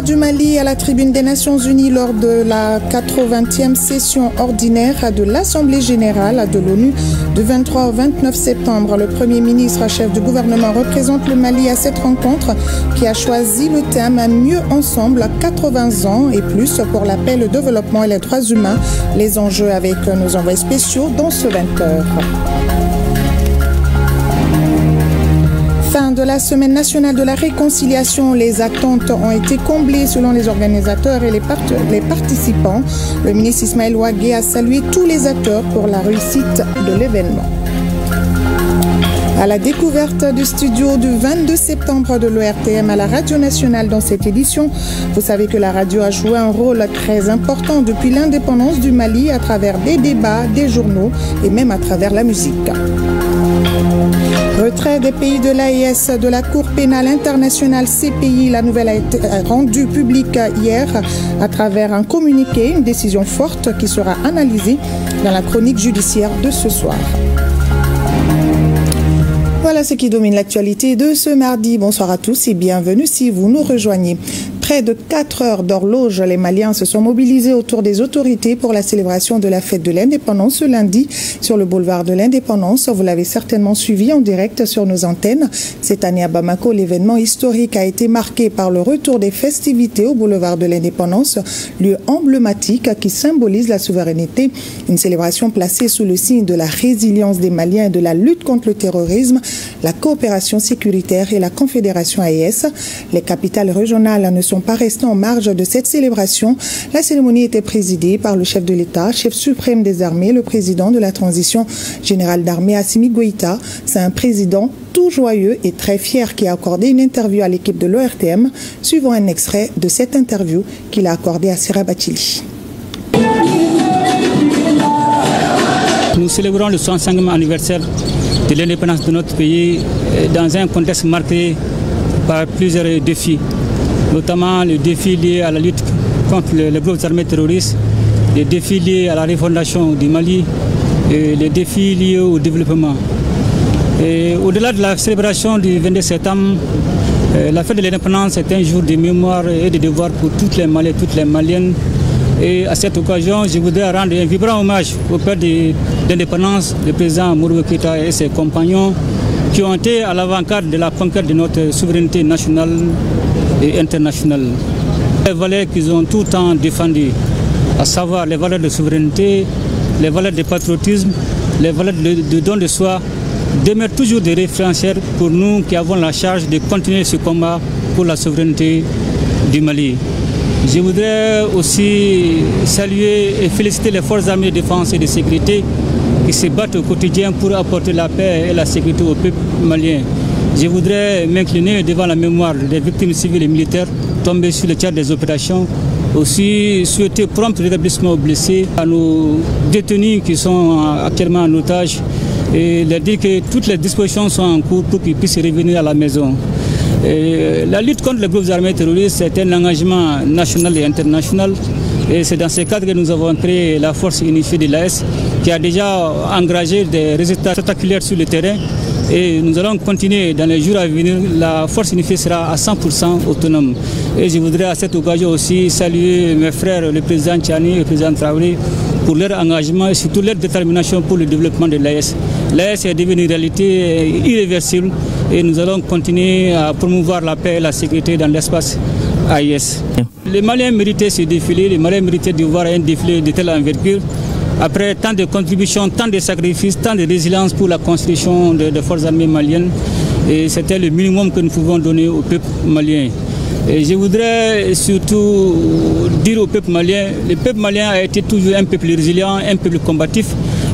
du Mali à la tribune des Nations Unies lors de la 80e session ordinaire de l'Assemblée générale de l'ONU du 23 au 29 septembre. Le Premier ministre, chef du gouvernement, représente le Mali à cette rencontre qui a choisi le thème « Mieux ensemble, 80 ans et plus pour la paix, le développement et les droits humains ». Les enjeux avec nos envoyés spéciaux dans ce 20h. Fin de la semaine nationale de la réconciliation, les attentes ont été comblées selon les organisateurs et les participants. Le ministre Ismaël Ouagué a salué tous les acteurs pour la réussite de l'événement. À la découverte du studio du 22 septembre de l'ORTM à la Radio Nationale dans cette édition, vous savez que la radio a joué un rôle très important depuis l'indépendance du Mali à travers des débats, des journaux et même à travers la musique. Retrait des pays de l'AES de la Cour pénale internationale CPI. La nouvelle a été rendue publique hier à travers un communiqué, une décision forte qui sera analysée dans la chronique judiciaire de ce soir. Voilà ce qui domine l'actualité de ce mardi. Bonsoir à tous et bienvenue si vous nous rejoignez. Près de 4 heures d'horloge, les Maliens se sont mobilisés autour des autorités pour la célébration de la fête de l'indépendance ce lundi sur le boulevard de l'indépendance. Vous l'avez certainement suivi en direct sur nos antennes. Cette année à Bamako, l'événement historique a été marqué par le retour des festivités au boulevard de l'indépendance, lieu emblématique qui symbolise la souveraineté. Une célébration placée sous le signe de la résilience des Maliens et de la lutte contre le terrorisme, la coopération sécuritaire et la confédération AES. Les capitales régionales ne sont pas restées en marge de cette célébration. La cérémonie était présidée par le chef de l'État, chef suprême des armées, le président de la transition générale d'armée, Assimi Goïta. C'est un président tout joyeux et très fier qui a accordé une interview à l'équipe de l'ORTM, suivant un extrait de cette interview qu'il a accordée à Sera Bachili. Nous célébrons le 65e anniversaire de l'indépendance de notre pays dans un contexte marqué par plusieurs défis, notamment le défi lié à la lutte contre les groupes armés terroristes, les défis liés à la refondation du Mali et les défis liés au développement. Au-delà de la célébration du 22 septembre, la fête de l'indépendance est un jour de mémoire et de devoir pour toutes les Maliens, toutes les Maliennes. Et à cette occasion, je voudrais rendre un vibrant hommage au père de l'indépendance, le président Modibo Keïta et ses compagnons qui ont été à l'avant-garde de la conquête de notre souveraineté nationale et internationale. Les valeurs qu'ils ont tout le temps défendues, à savoir les valeurs de souveraineté, les valeurs de patriotisme, les valeurs de don de soi, demeurent toujours des référentiels pour nous qui avons la charge de continuer ce combat pour la souveraineté du Mali. Je voudrais aussi saluer et féliciter les forces armées de défense et de sécurité qui se battent au quotidien pour apporter la paix et la sécurité au peuple malien. Je voudrais m'incliner devant la mémoire des victimes civiles et militaires tombées sur le théâtre des opérations. Aussi souhaiter prompt rétablissement aux blessés, à nos détenus qui sont actuellement en otage et leur dire que toutes les dispositions sont en cours pour qu'ils puissent revenir à la maison. La lutte contre les groupes armés terroristes est un engagement national et international. Et c'est dans ce cadre que nous avons créé la force unifiée de l'AES qui a déjà engagé des résultats spectaculaires sur le terrain. Et nous allons continuer dans les jours à venir. La force unifiée sera à 100% autonome. Et je voudrais à cette occasion aussi saluer mes frères, le président Tchani et le président Traoré, pour leur engagement et surtout leur détermination pour le développement de l'AES. L'AES est devenue une réalité irréversible et nous allons continuer à promouvoir la paix et la sécurité dans l'espace AES. Les Maliens méritaient ce défilé, les Maliens méritaient de voir un défilé de telle envergure. Après tant de contributions, tant de sacrifices, tant de résilience pour la construction des forces armées maliennes, et c'était le minimum que nous pouvons donner au peuple malien. Et je voudrais surtout dire au peuple malien, le peuple malien a été toujours un peuple résilient, un peuple combatif,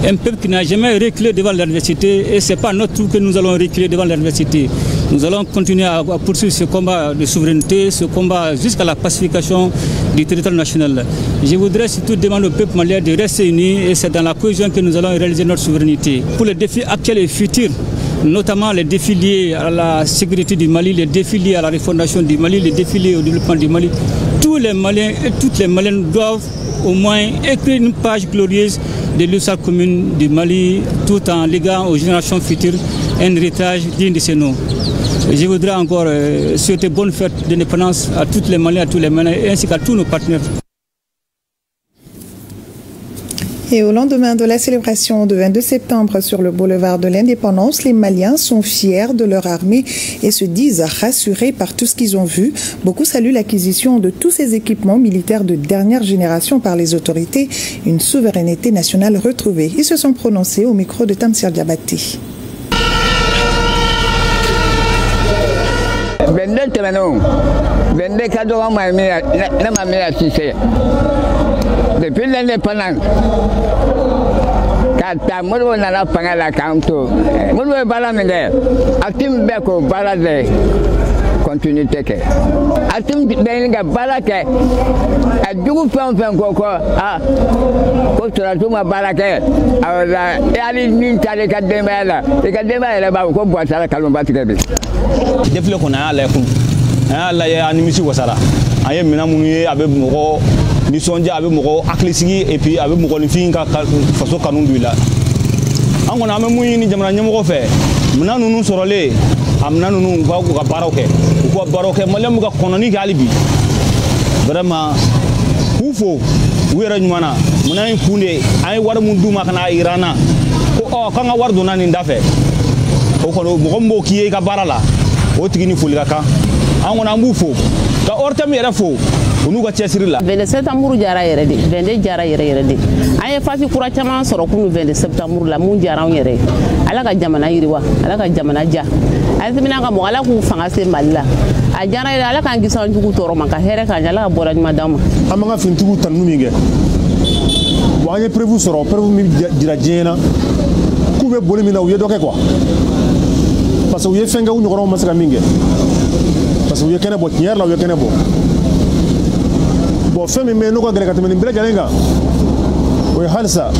un peuple qui n'a jamais reculé devant l'adversité et ce n'est pas notre tour que nous allons reculer devant l'adversité. Nous allons continuer à poursuivre ce combat de souveraineté, ce combat jusqu'à la pacification du territoire national. Je voudrais surtout demander au peuple malien de rester unis et c'est dans la cohésion que nous allons réaliser notre souveraineté. Pour les défis actuels et futurs, notamment les défis liés à la sécurité du Mali, les défis liés à la refondation du Mali, les défis liés au développement du Mali, tous les Maliens et toutes les Maliennes doivent au moins écrire une page glorieuse de l'histoire commune du Mali tout en léguant aux générations futures un héritage digne de ce nom. Je voudrais encore souhaiter bonne fête d'indépendance à toutes les Maliens, à tous les Maliens, ainsi qu'à tous nos partenaires. Et au lendemain de la célébration du 22 septembre sur le boulevard de l'Indépendance, les Maliens sont fiers de leur armée et se disent rassurés par tout ce qu'ils ont vu. Beaucoup saluent l'acquisition de tous ces équipements militaires de dernière génération par les autorités, une souveraineté nationale retrouvée. Ils se sont prononcés au micro de Tamsir Diabaté. Depuis l'indépendance, quand Mourou n'a pas la canto, Mourou est balamé, Atim Beko balade, continuité. Atim Benga balake, a double fan coco, ah, Costatuma balake, et Ali Ninta de Cademela, the Cademela about Coboa Calombat. Depuis qu'on a la animation Wasara, I am Minamuni, Abe Moro. Ni sonja avec moko aklisigi et puis avec moko linfinga faso kanundula angona amemu ni jamana nyamoko fe muna nunu sorole amna nunu ba ko baroke ko baroke malem ga kononi galibi vraiment kufo wera nyumana muna kunde ay war mun duma kana irana ko o kanga war duna ni ndafe ko ko moko mboki ga barala o tigini fulika kan angona mbufo ka ortam yera fo onu ga cesirila 27 septembre jara yere de 22 jara yere de ay fasi kura chama soro kunu 27 septembre la mun jara yere ala ka jamana yiriwa ala ka jamana ja ay timina ga mo ala ku fanga se malla a jara yere ala ka ngisan jugu toro man ka here ka ala ka bora nyuma dama amanga fintugu tanu minge waye prévu soro prévu mi dira jena ku be boli mina uye doke quoi parce que uye fenga u nyoro masaka minge parce que uye kene bo tier la uye kene bo bon femme mais nous quoi grec tamani bila jalenga we halsa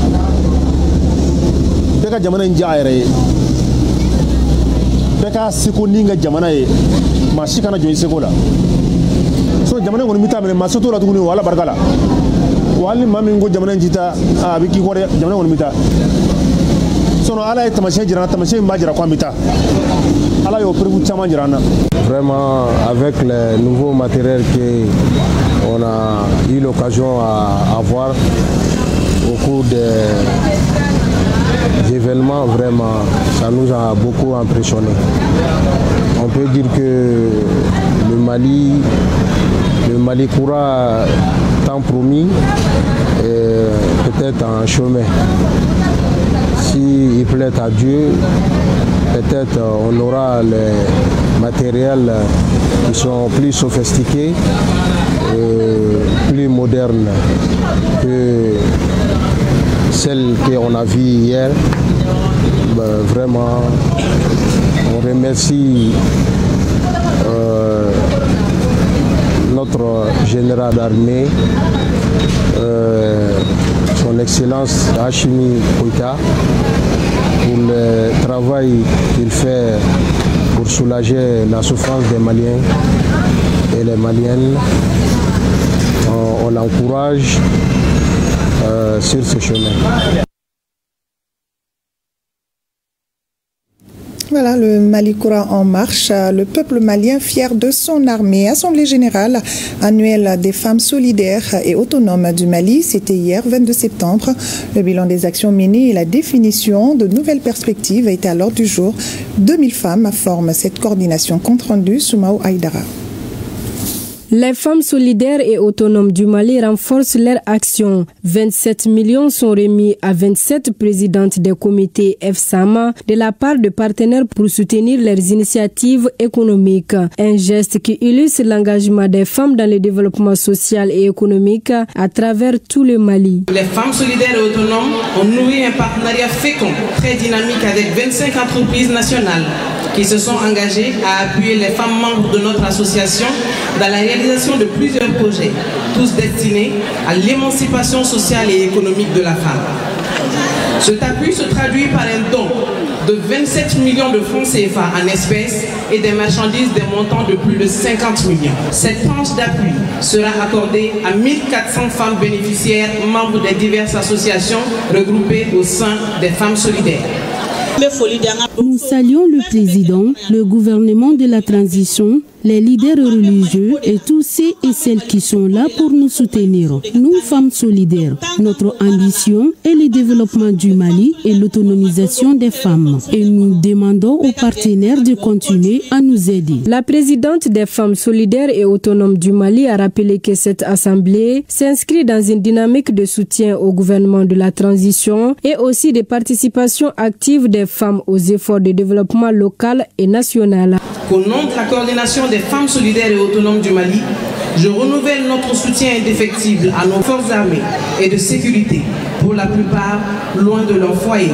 daga jamana njaayre daga siko ninga jamana e mashikana joyi sekola so jamana ngoni mita mele masoto la tuguni wala barkala wali mami ngo jamana njita abiki ko jamana ngoni mita sono ala tamashe jirana tamashe mbajira kwa mita ala yo prévu chama jirana. Vraiment avec les nouveaux matériels qu'on a eu l'occasion à avoir au cours des événements, vraiment ça nous a beaucoup impressionné. On peut dire que le Mali courra tant promis est peut-être en chemin. S'il plaît à Dieu, peut-être on aura les matériels qui sont plus sophistiqués, plus modernes que celles qu'on a vues hier. Vraiment, on remercie notre général d'armée, son Excellence Hashimi Koïta, pour le travail qu'il fait pour soulager la souffrance des Maliens et les Maliennes. On l'encourage sur ce chemin. Voilà, le Mali courant en marche, le peuple malien fier de son armée. Assemblée générale annuelle des femmes solidaires et autonomes du Mali, c'était hier 22 septembre. Le bilan des actions menées et la définition de nouvelles perspectives a été à l'ordre du jour. 2000 femmes forment cette coordination compte rendu Soumaou Aïdara. Les femmes solidaires et autonomes du Mali renforcent leur action. 27 millions sont remis à 27 présidentes des comités FSAMA de la part de partenaires pour soutenir leurs initiatives économiques. Un geste qui illustre l'engagement des femmes dans le développement social et économique à travers tout le Mali. Les femmes solidaires et autonomes ont nourri un partenariat fécond, très dynamique avec 25 entreprises nationales qui se sont engagées à appuyer les femmes membres de notre association dans la réalisation de plusieurs projets, tous destinés à l'émancipation sociale et économique de la femme. Cet appui se traduit par un don de 27 millions de francs CFA en espèces et des marchandises d'un montant de plus de 50 millions. Cette tranche d'appui sera accordée à 1400 femmes bénéficiaires, membres des diverses associations regroupées au sein des femmes solidaires. Nous saluons le président, le gouvernement de la transition, les leaders religieux et tous ceux et celles qui sont là pour nous soutenir. Nous, femmes solidaires, notre ambition est le développement du Mali et l'autonomisation des femmes. Et nous demandons aux partenaires de continuer à nous aider. La présidente des femmes solidaires et autonomes du Mali a rappelé que cette assemblée s'inscrit dans une dynamique de soutien au gouvernement de la transition et aussi de participation active des femmes aux efforts de développement local et national. Au nom de la coordination des femmes solidaires et autonomes du Mali, je renouvelle notre soutien indéfectible à nos forces armées et de sécurité, pour la plupart loin de leur foyer,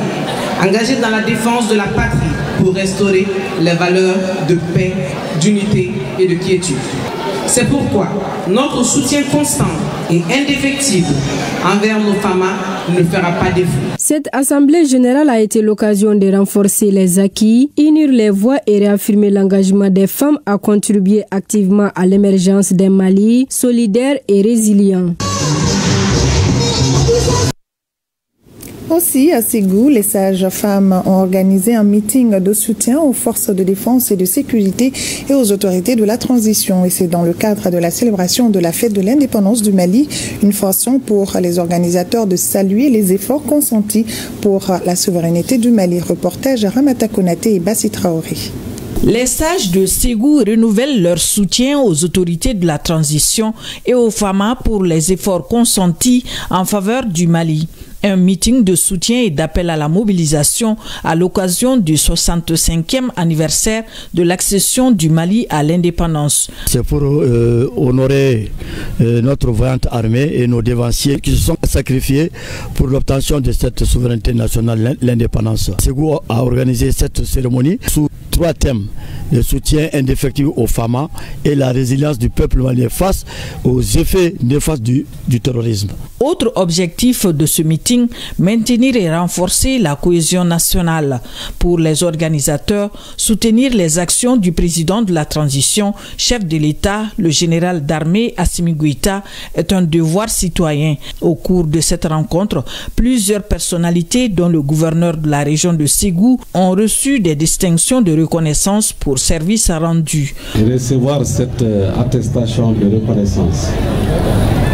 engagées dans la défense de la patrie pour restaurer les valeurs de paix, d'unité et de quiétude. C'est pourquoi notre soutien constant et indéfectible envers nos FAMA ne fera pas défaut. Cette assemblée générale a été l'occasion de renforcer les acquis, unir les voix et réaffirmer l'engagement des femmes à contribuer activement à l'émergence d'un Mali solidaire et résilient. Aussi, à Ségou, les sages femmes ont organisé un meeting de soutien aux forces de défense et de sécurité et aux autorités de la transition. Et c'est dans le cadre de la célébration de la fête de l'indépendance du Mali, une façon pour les organisateurs de saluer les efforts consentis pour la souveraineté du Mali. Reportage Ramata Konaté et Bassi Traoré. Les sages de Ségou renouvellent leur soutien aux autorités de la transition et aux FAMA pour les efforts consentis en faveur du Mali. Un meeting de soutien et d'appel à la mobilisation à l'occasion du 65e anniversaire de l'accession du Mali à l'indépendance. C'est pour honorer notre vaillante armée et nos dévanciers qui se sont sacrifiés pour l'obtention de cette souveraineté nationale, l'indépendance. Ségou a organisé cette cérémonie sous 3 thèmes: le soutien indéfectible aux FAMA et la résilience du peuple malien face aux effets néfastes du terrorisme. Autre objectif de ce meeting, maintenir et renforcer la cohésion nationale. Pour les organisateurs, soutenir les actions du président de la transition, chef de l'État, le général d'armée Assimi Goïta, est un devoir citoyen. Au cours de cette rencontre, plusieurs personnalités, dont le gouverneur de la région de Ségou, ont reçu des distinctions de reconnaissance pour services rendus. Recevoir cette attestation de reconnaissance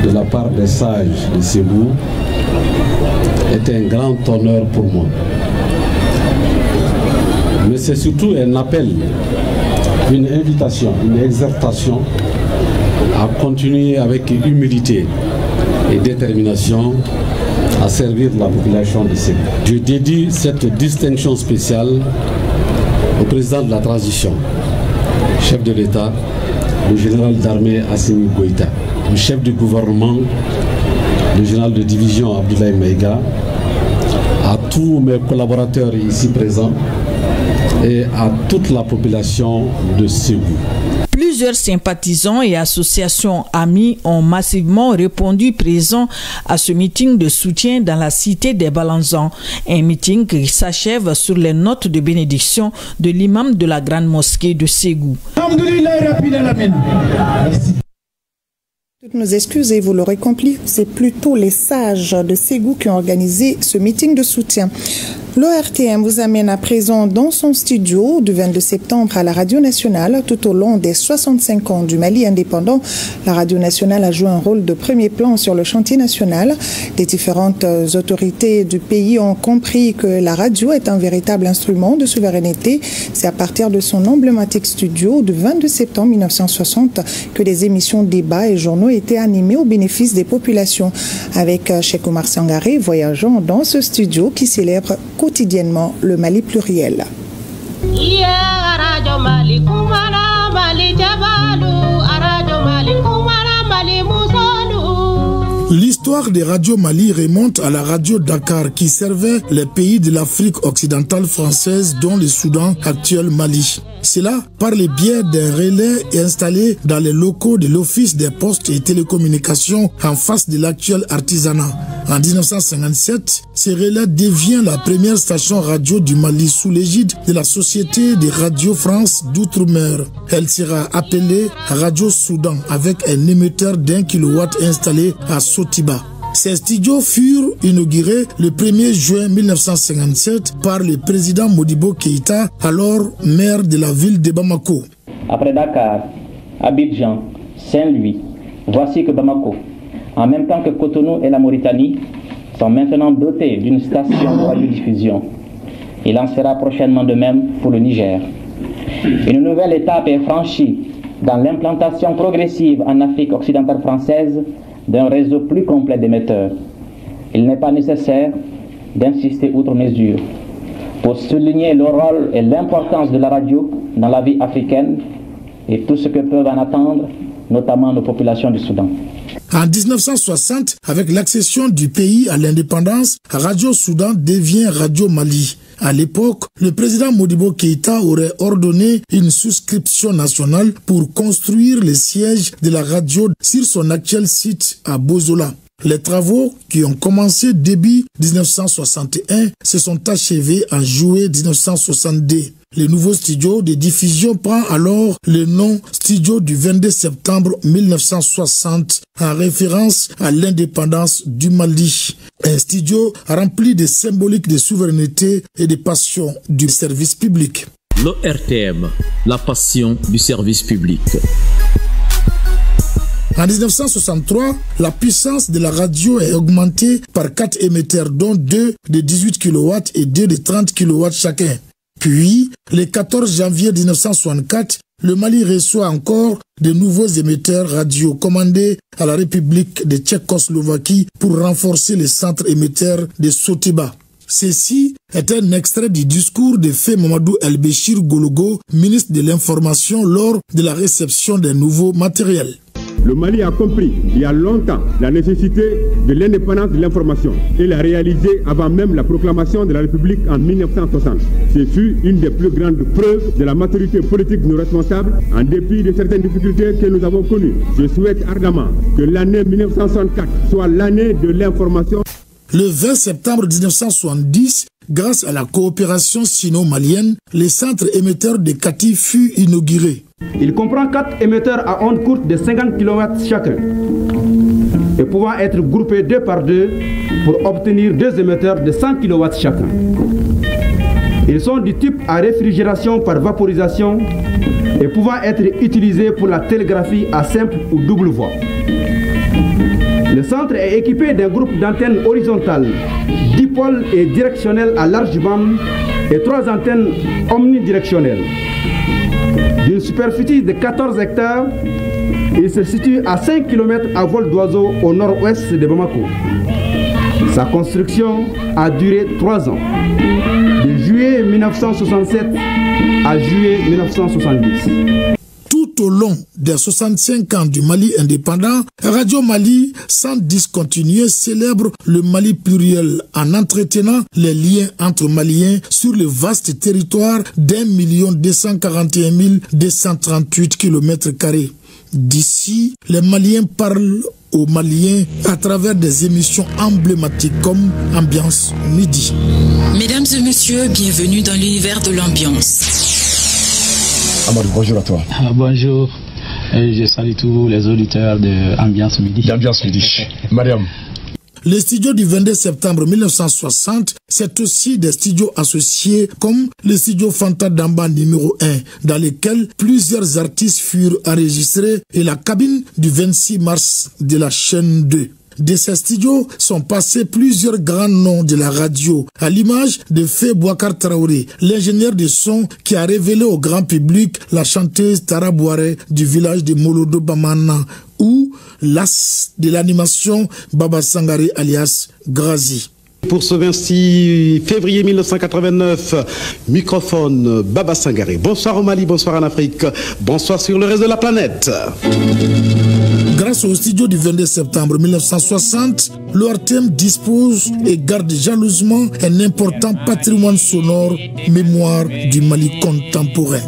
de la part des sages de Ségou est un grand honneur pour moi. Mais c'est surtout un appel, une invitation, une exhortation à continuer avec humilité et détermination à servir la population de Ségou. Je dédie cette distinction spéciale au président de la transition, chef de l'État, le général d'armée Assimi Goïta, le chef du gouvernement, le général de division Abdoulaye Maïga, à tous mes collaborateurs ici présents et à toute la population de Ségou. Plusieurs sympathisants et associations amis ont massivement répondu présents à ce meeting de soutien dans la cité des Balanzans. Un meeting qui s'achève sur les notes de bénédiction de l'imam de la grande mosquée de Ségou. Toutes nos excuses, et vous l'aurez compris, c'est plutôt les sages de Ségou qui ont organisé ce meeting de soutien. L'ORTM vous amène à présent dans son studio du 22 septembre à la Radio Nationale. Tout au long des 65 ans du Mali indépendant, la Radio Nationale a joué un rôle de premier plan sur le chantier national. Les différentes autorités du pays ont compris que la radio est un véritable instrument de souveraineté. C'est à partir de son emblématique studio du 22 septembre 1960 que les émissions débats et journaux étaient animées au bénéfice des populations. Avec Cheikh Oumar Sangaré, voyageons dans ce studio qui célèbre quotidiennement le Mali pluriel. L'histoire des radios Mali remonte à la radio Dakar qui servait les pays de l'Afrique occidentale française dont le Soudan actuel Mali. Cela par le biais d'un relais installé dans les locaux de l'Office des postes et télécommunications en face de l'actuel artisanat. En 1957, ce relais devient la première station radio du Mali sous l'égide de la Société de Radio France d'Outre-mer. Elle sera appelée Radio Soudan avec un émetteur d'1 kilowatt installé à Sotiba. Ces studios furent inaugurés le 1er juin 1957 par le président Modibo Keïta, alors maire de la ville de Bamako. Après Dakar, Abidjan, Saint-Louis, voici que Bamako, en même temps que Cotonou et la Mauritanie, sont maintenant dotés d'une station de radiodiffusion. Il en sera prochainement de même pour le Niger. Une nouvelle étape est franchie dans l'implantation progressive en Afrique occidentale française d'un réseau plus complet d'émetteurs. Il n'est pas nécessaire d'insister outre mesure pour souligner le rôle et l'importance de la radio dans la vie africaine et tout ce que peuvent en attendre, notamment nos populations du Soudan. En 1960, avec l'accession du pays à l'indépendance, Radio Soudan devient Radio Mali. À l'époque, le président Modibo Keïta aurait ordonné une souscription nationale pour construire les sièges de la radio sur son actuel site à Bozola. Les travaux qui ont commencé début 1961 se sont achevés en juillet 1962. Le nouveau studio de diffusion prend alors le nom Studio du 22 septembre 1960 en référence à l'indépendance du Mali. Un studio rempli de symboliques de souveraineté et de passion du service public. L'ORTM, la passion du service public. En 1963, la puissance de la radio est augmentée par 4 émetteurs, dont 2 de 18 kW et 2 de 30 kW chacun. Puis, le 14 janvier 1964, le Mali reçoit encore de nouveaux émetteurs radio commandés à la République de Tchécoslovaquie pour renforcer les centres émetteurs de Sotiba. Ceci est un extrait du discours de Feu Mamadou El-Béchir Gologo, ministre de l'Information, lors de la réception des nouveaux matériels. Le Mali a compris il y a longtemps la nécessité de l'indépendance de l'information et l'a réalisé avant même la proclamation de la République en 1960. Ce fut une des plus grandes preuves de la maturité politique de nos responsables en dépit de certaines difficultés que nous avons connues. Je souhaite ardemment que l'année 1964 soit l'année de l'information. Le 20 septembre 1970, grâce à la coopération sino-malienne, le centre émetteur de Kati fut inauguré. Il comprend 4 émetteurs à ondes courtes de 50 kW chacun et pouvant être groupés 2 par 2 pour obtenir 2 émetteurs de 100 kW chacun. Ils sont du type à réfrigération par vaporisation et pouvant être utilisés pour la télégraphie à simple ou double voie. Le centre est équipé d'un groupe d'antennes horizontales, dipôles et directionnelles à large bande et 3 antennes omnidirectionnelles. D'une superficie de 14 hectares, il se situe à 5 km à vol d'oiseau au nord-ouest de Bamako. Sa construction a duré 3 ans, de juillet 1967 à juillet 1970. Tout au long des 65 ans du Mali indépendant, Radio Mali, sans discontinuer, célèbre le Mali pluriel en entretenant les liens entre Maliens sur le vaste territoire d'1 241 238 km². D'ici, les Maliens parlent aux Maliens à travers des émissions emblématiques comme Ambiance Midi. Mesdames et messieurs, bienvenue dans l'univers de l'ambiance. Amadou, bonjour à toi. Bonjour. Je salue tous les auditeurs de Ambiance Midi. D'Ambiance Midi. Mariam. Les studios du 22 septembre 1960, c'est aussi des studios associés comme le studio Fanta Damba numéro 1, dans lequel plusieurs artistes furent enregistrés, et la cabine du 26 mars de la chaîne 2. De ces studios sont passés plusieurs grands noms de la radio, à l'image de Feu Bouakar Traoré, l'ingénieur de son qui a révélé au grand public la chanteuse Tara Bouare du village de Molodo Bamana, ou l'as de l'animation Baba Sangaré alias Grazi. Pour ce 26 février 1989, microphone Baba Sangaré. Bonsoir au Mali, bonsoir en Afrique, bonsoir sur le reste de la planète. Grâce au studio du 22 septembre 1960, l'ORTM dispose et garde jalousement un important patrimoine sonore, mémoire du Mali contemporain.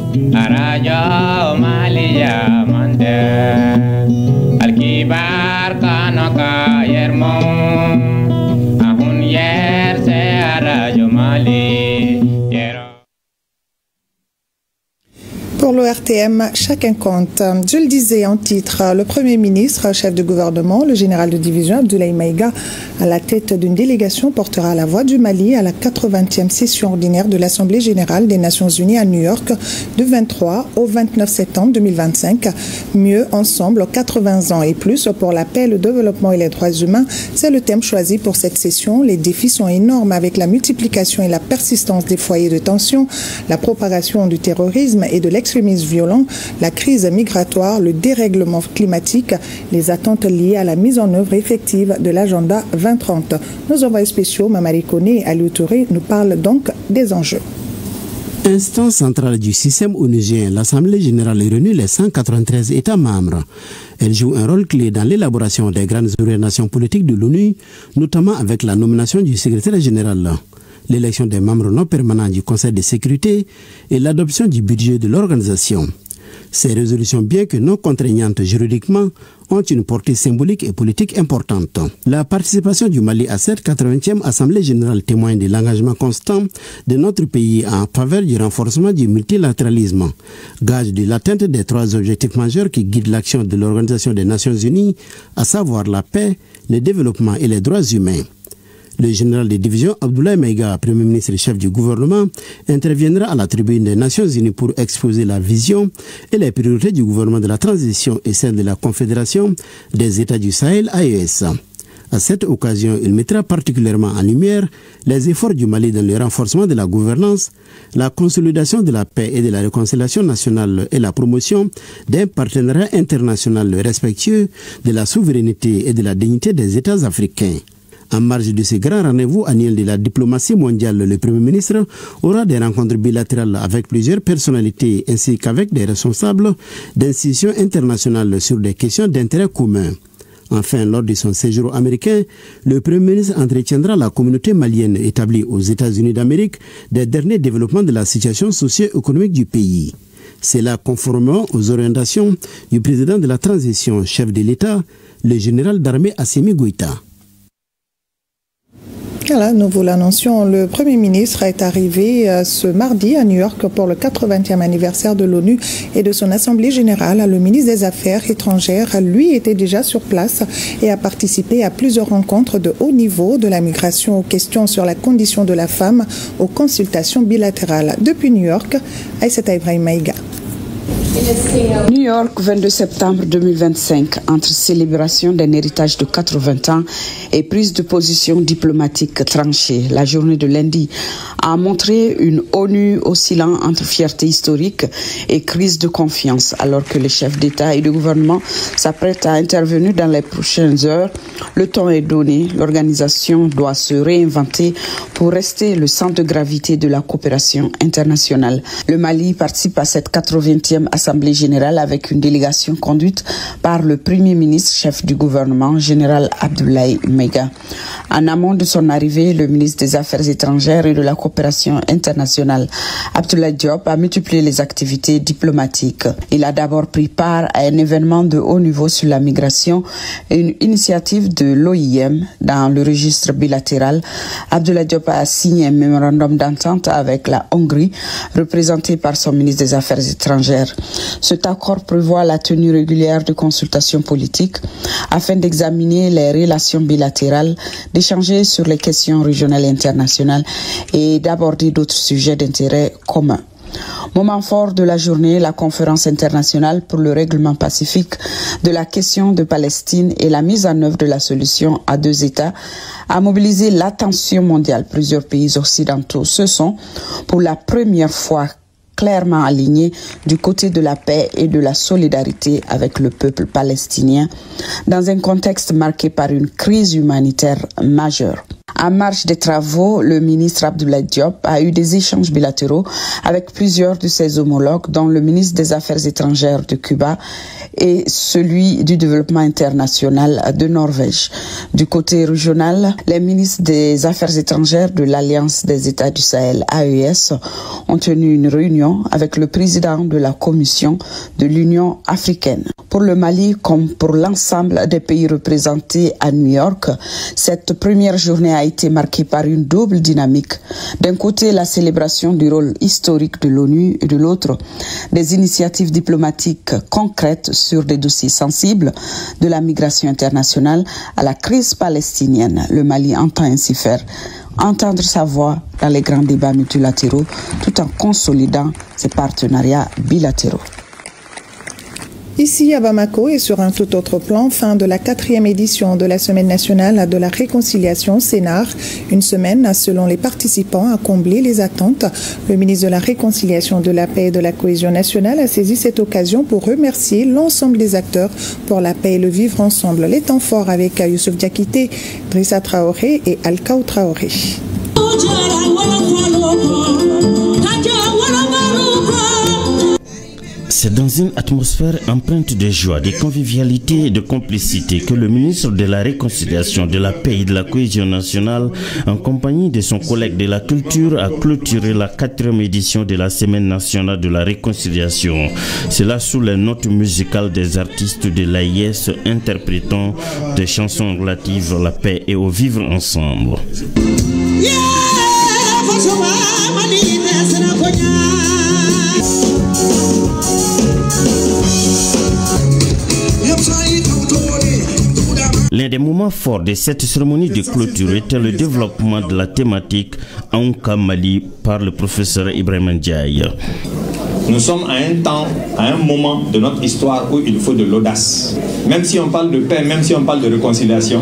Pour l'ORTM, chacun compte. Je le disais en titre, le Premier ministre, chef de gouvernement, le général de division Abdoulaye Maïga, à la tête d'une délégation, portera la voix du Mali à la 80e session ordinaire de l'Assemblée générale des Nations unies à New York du 23 au 29 septembre 2025. Mieux ensemble, 80 ans et plus pour la paix, le développement et les droits humains. C'est le thème choisi pour cette session. Les défis sont énormes avec la multiplication et la persistance des foyers de tension, la propagation du terrorisme et de l'extrémisme violent, la crise migratoire, le dérèglement climatique, les attentes liées à la mise en œuvre effective de l'agenda 2030. Nos envoyés spéciaux, Mamari Koné et Aliou Touré, nous parlent donc des enjeux. Instance centrale du système onusien, l'Assemblée générale réunit les 193 États membres. Elle joue un rôle clé dans l'élaboration des grandes orientations politiques de l'ONU, notamment avec la nomination du secrétaire général, l'élection des membres non permanents du Conseil de sécurité et l'adoption du budget de l'organisation. Ces résolutions, bien que non contraignantes juridiquement, ont une portée symbolique et politique importante. La participation du Mali à cette 80e Assemblée générale témoigne de l'engagement constant de notre pays en faveur du renforcement du multilatéralisme, gage de l'atteinte des 3 objectifs majeurs qui guident l'action de l'Organisation des Nations Unies, à savoir la paix, le développement et les droits humains. Le général de division Abdoulaye Maïga, Premier ministre et chef du gouvernement, interviendra à la tribune des Nations Unies pour exposer la vision et les priorités du gouvernement de la transition et celle de la Confédération des États du Sahel, AES. À cette occasion, il mettra particulièrement en lumière les efforts du Mali dans le renforcement de la gouvernance, la consolidation de la paix et de la réconciliation nationale et la promotion d'un partenariat international respectueux de la souveraineté et de la dignité des États africains. En marge de ce grand rendez-vous annuel de la diplomatie mondiale, le Premier ministre aura des rencontres bilatérales avec plusieurs personnalités ainsi qu'avec des responsables d'institutions internationales sur des questions d'intérêt commun. Enfin, lors de son séjour américain, le Premier ministre entretiendra la communauté malienne établie aux États-Unis d'Amérique des derniers développements de la situation socio-économique du pays. C'est là conformément aux orientations du président de la transition, chef de l'État, le général d'armée Assimi Goïta. Voilà, nous vous l'annoncions, le Premier ministre est arrivé ce mardi à New York pour le 80e anniversaire de l'ONU et de son Assemblée générale. Le ministre des Affaires étrangères, lui, était déjà sur place et a participé à plusieurs rencontres de haut niveau, de la migration aux questions sur la condition de la femme, aux consultations bilatérales. Depuis New York, Aïssata Ibrahim Maïga. New York, 22 septembre 2025, entre célébration d'un héritage de 80 ans et prise de position diplomatique tranchée. La journée de lundi a montré une ONU oscillant entre fierté historique et crise de confiance, alors que les chefs d'État et de gouvernement s'apprêtent à intervenir dans les prochaines heures. Le temps est donné, l'organisation doit se réinventer pour rester le centre de gravité de la coopération internationale. Le Mali participe à cette 80e Assemblée générale avec une délégation conduite par le Premier ministre, chef du gouvernement, général Abdoulaye Maïga. En amont de son arrivée, le ministre des Affaires étrangères et de la coopération internationale, Abdoulaye Diop, a multiplié les activités diplomatiques. Il a d'abord pris part à un événement de haut niveau sur la migration et une initiative de l'OIM dans le registre bilatéral. Abdoulaye Diop a signé un mémorandum d'entente avec la Hongrie, représenté par son ministre des Affaires étrangères. Cet accord prévoit la tenue régulière de consultations politiques afin d'examiner les relations bilatérales, d'échanger sur les questions régionales et internationales et d'aborder d'autres sujets d'intérêt commun. Moment fort de la journée, la conférence internationale pour le règlement pacifique de la question de Palestine et la mise en œuvre de la solution à 2 États a mobilisé l'attention mondiale. Plusieurs pays occidentaux se sont, pour la première fois, clairement alignés du côté de la paix et de la solidarité avec le peuple palestinien, dans un contexte marqué par une crise humanitaire majeure. En marge des travaux, le ministre Abdoulaye Diop a eu des échanges bilatéraux avec plusieurs de ses homologues, dont le ministre des Affaires étrangères de Cuba et celui du développement international de Norvège. Du côté régional, les ministres des Affaires étrangères de l'Alliance des États du Sahel, AES, ont tenu une réunion avec le président de la Commission de l'Union africaine. Pour le Mali, comme pour l'ensemble des pays représentés à New York, cette première journée a été marquée par une double dynamique. D'un côté, la célébration du rôle historique de l'ONU et de l'autre, des initiatives diplomatiques concrètes sur des dossiers sensibles, de la migration internationale à la crise palestinienne. Le Mali entend ainsi faire entendre sa voix dans les grands débats multilatéraux tout en consolidant ses partenariats bilatéraux. Ici à Bamako et sur un tout autre plan, fin de la 4e édition de la Semaine nationale de la réconciliation CNAR. Une semaine, selon les participants, a comblé les attentes. Le ministre de la Réconciliation, de la Paix et de la Cohésion nationale a saisi cette occasion pour remercier l'ensemble des acteurs pour la paix et le vivre ensemble. Les temps forts avec Youssouf Diakité, Drissa Traoré et Alkaou Traoré. C'est dans une atmosphère empreinte de joie, de convivialité et de complicité que le ministre de la Réconciliation, de la Paix et de la Cohésion nationale, en compagnie de son collègue de la Culture, a clôturé la 4e édition de la Semaine nationale de la Réconciliation. Cela sous les notes musicales des artistes de l'AIS interprétant des chansons relatives à la paix et au vivre ensemble. L'un des moments forts de cette cérémonie de clôture était le développement de la thématique Aounka Mali par le professeur Ibrahim Ndiaye. Nous sommes à un temps, à un moment de notre histoire où il faut de l'audace. Même si on parle de paix, même si on parle de réconciliation,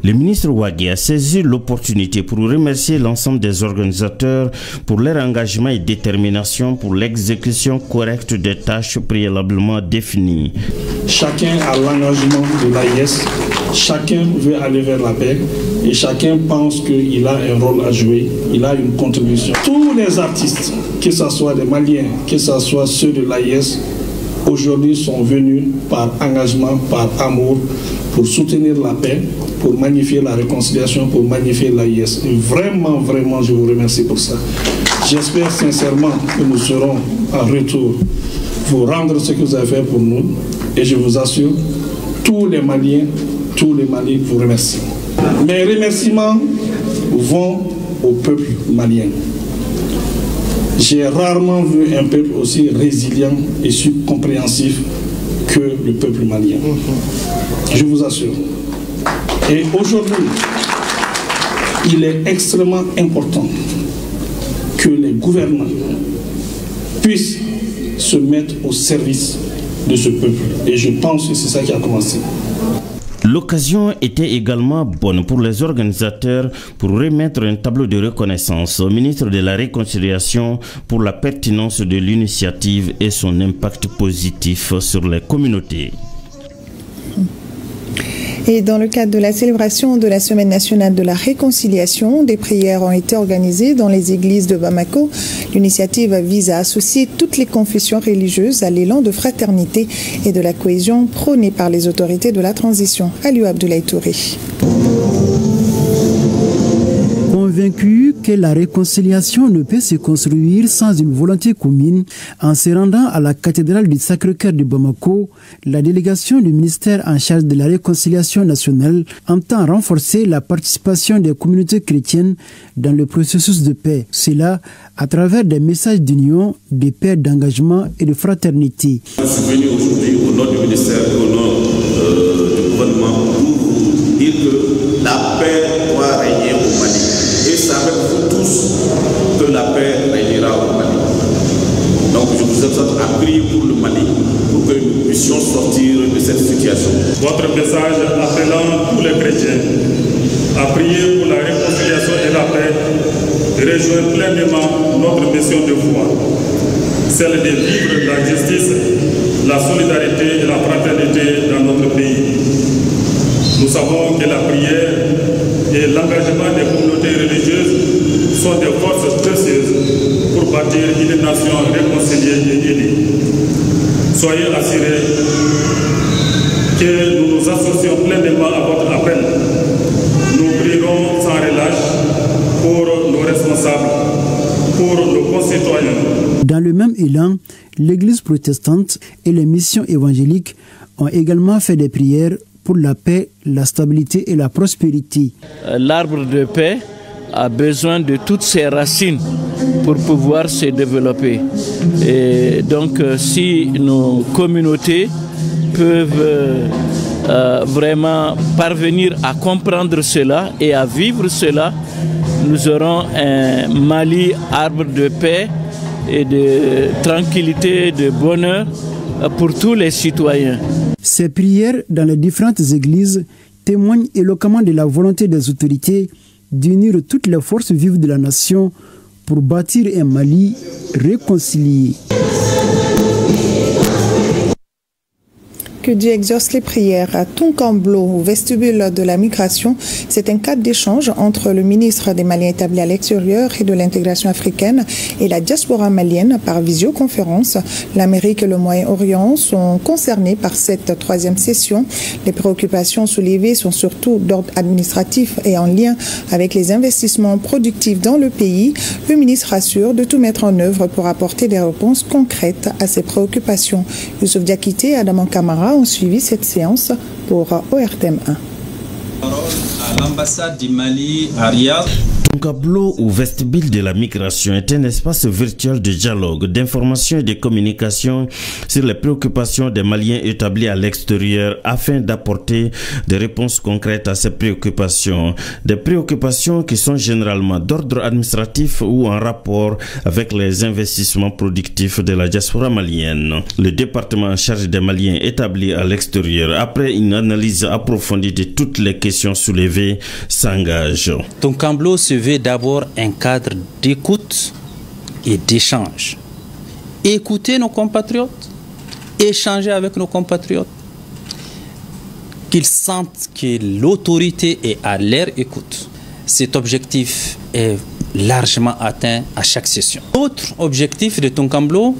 le ministre Ouagui a saisi l'opportunité pour remercier l'ensemble des organisateurs pour leur engagement et détermination pour l'exécution correcte des tâches préalablement définies. Chacun a l'engagement de l'AIS, chacun veut aller vers la paix et chacun pense qu'il a un rôle à jouer, il a une contribution. Tous les artistes, que ce soit les Maliens, que ce soit ceux de l'AIS, aujourd'hui sont venus par engagement, par amour, pour soutenir la paix, pour magnifier la réconciliation, pour magnifier l'AIS. Vraiment, vraiment, je vous remercie pour ça. J'espère sincèrement que nous serons en retour vous rendre ce que vous avez fait pour nous. Et je vous assure, tous les Maliens, tous les Maliens vous remercient. Mes remerciements vont au peuple malien. J'ai rarement vu un peuple aussi résilient et compréhensif que le peuple malien. Je vous assure. Et aujourd'hui, il est extrêmement important que les gouvernants puissent se mettre au service de ce peuple. Et je pense que c'est ça qui a commencé. L'occasion était également bonne pour les organisateurs pour remettre un tableau de reconnaissance au ministre de la Réconciliation pour la pertinence de l'initiative et son impact positif sur les communautés. Et dans le cadre de la célébration de la Semaine nationale de la réconciliation, des prières ont été organisées dans les églises de Bamako. L'initiative vise à associer toutes les confessions religieuses à l'élan de fraternité et de la cohésion prônée par les autorités de la transition. Aliou Abdoulaye Touré. Convaincu que la réconciliation ne peut se construire sans une volonté commune, en se rendant à la cathédrale du Sacré-Cœur de Bamako, la délégation du ministère en charge de la réconciliation nationale entend renforcer la participation des communautés chrétiennes dans le processus de paix. Cela à travers des messages d'union, de paix, d'engagement et de fraternité. Je suis venu aujourd'hui au nom du ministère et au nom du gouvernement pour dire que la paix doit régner au Mali. Et c'est avec vous tous que la paix régnera au Mali. Donc je vous exhorte à prier pour le Mali, pour que nous puissions sortir de cette situation. Votre message appelant tous les chrétiens à prier pour la réconciliation et la paix rejoint pleinement notre mission de foi, celle de vivre la justice, la solidarité et la fraternité dans notre pays. Nous savons que la prière et l'engagement des communautés religieuses sont des forces précieuses pour bâtir une nation réconciliée et unie. Soyez assurés que nous nous associons pleinement à votre appel. Nous prierons sans relâche pour nos responsables, pour nos concitoyens. Dans le même élan, l'Église protestante et les missions évangéliques ont également fait des prières pour la paix, la stabilité et la prospérité. L'arbre de paix a besoin de toutes ses racines pour pouvoir se développer. Et donc, si nos communautés peuvent vraiment parvenir à comprendre cela et à vivre cela, nous aurons un Mali arbre de paix et de tranquillité, de bonheur pour tous les citoyens. Ces prières dans les différentes églises témoignent éloquemment de la volonté des autorités d'unir toutes les forces vives de la nation pour bâtir un Mali réconcilié. Que Dieu exauce les prières. À Tonkamblo, au vestibule de la migration, c'est un cadre d'échange entre le ministre des Maliens établis à l'extérieur et de l'intégration africaine et la diaspora malienne par visioconférence. L'Amérique et le Moyen-Orient sont concernés par cette troisième session. Les préoccupations soulevées sont surtout d'ordre administratif et en lien avec les investissements productifs dans le pays. Le ministre assure de tout mettre en œuvre pour apporter des réponses concrètes à ces préoccupations. Youssouf Diakité et Adam Kamara ont suivi cette séance pour ORTM 1. À l'ambassade du Mali à Riyad. Tonkamblo ou vestibule de la migration est un espace virtuel de dialogue, d'information et de communication sur les préoccupations des Maliens établis à l'extérieur afin d'apporter des réponses concrètes à ces préoccupations. Des préoccupations qui sont généralement d'ordre administratif ou en rapport avec les investissements productifs de la diaspora malienne. Le département en charge des Maliens établis à l'extérieur, après une analyse approfondie de toutes les questions soulevées, s'engage. Tonkamblo se veut d'abord un cadre d'écoute et d'échange. Écouter nos compatriotes, échanger avec nos compatriotes, qu'ils sentent que l'autorité est à leur écoute. Cet objectif est largement atteint à chaque session. L'autre objectif de Tonkamblo,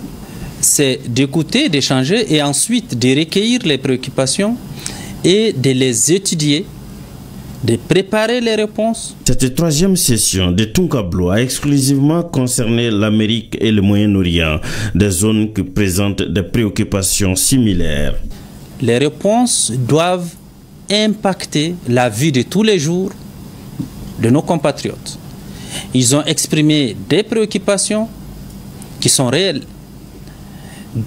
c'est d'écouter, d'échanger et ensuite de recueillir les préoccupations et de les étudier, de préparer les réponses. Cette troisième session de Tonkamblo a exclusivement concerné l'Amérique et le Moyen-Orient, des zones qui présentent des préoccupations similaires. Les réponses doivent impacter la vie de tous les jours de nos compatriotes. Ils ont exprimé des préoccupations qui sont réelles.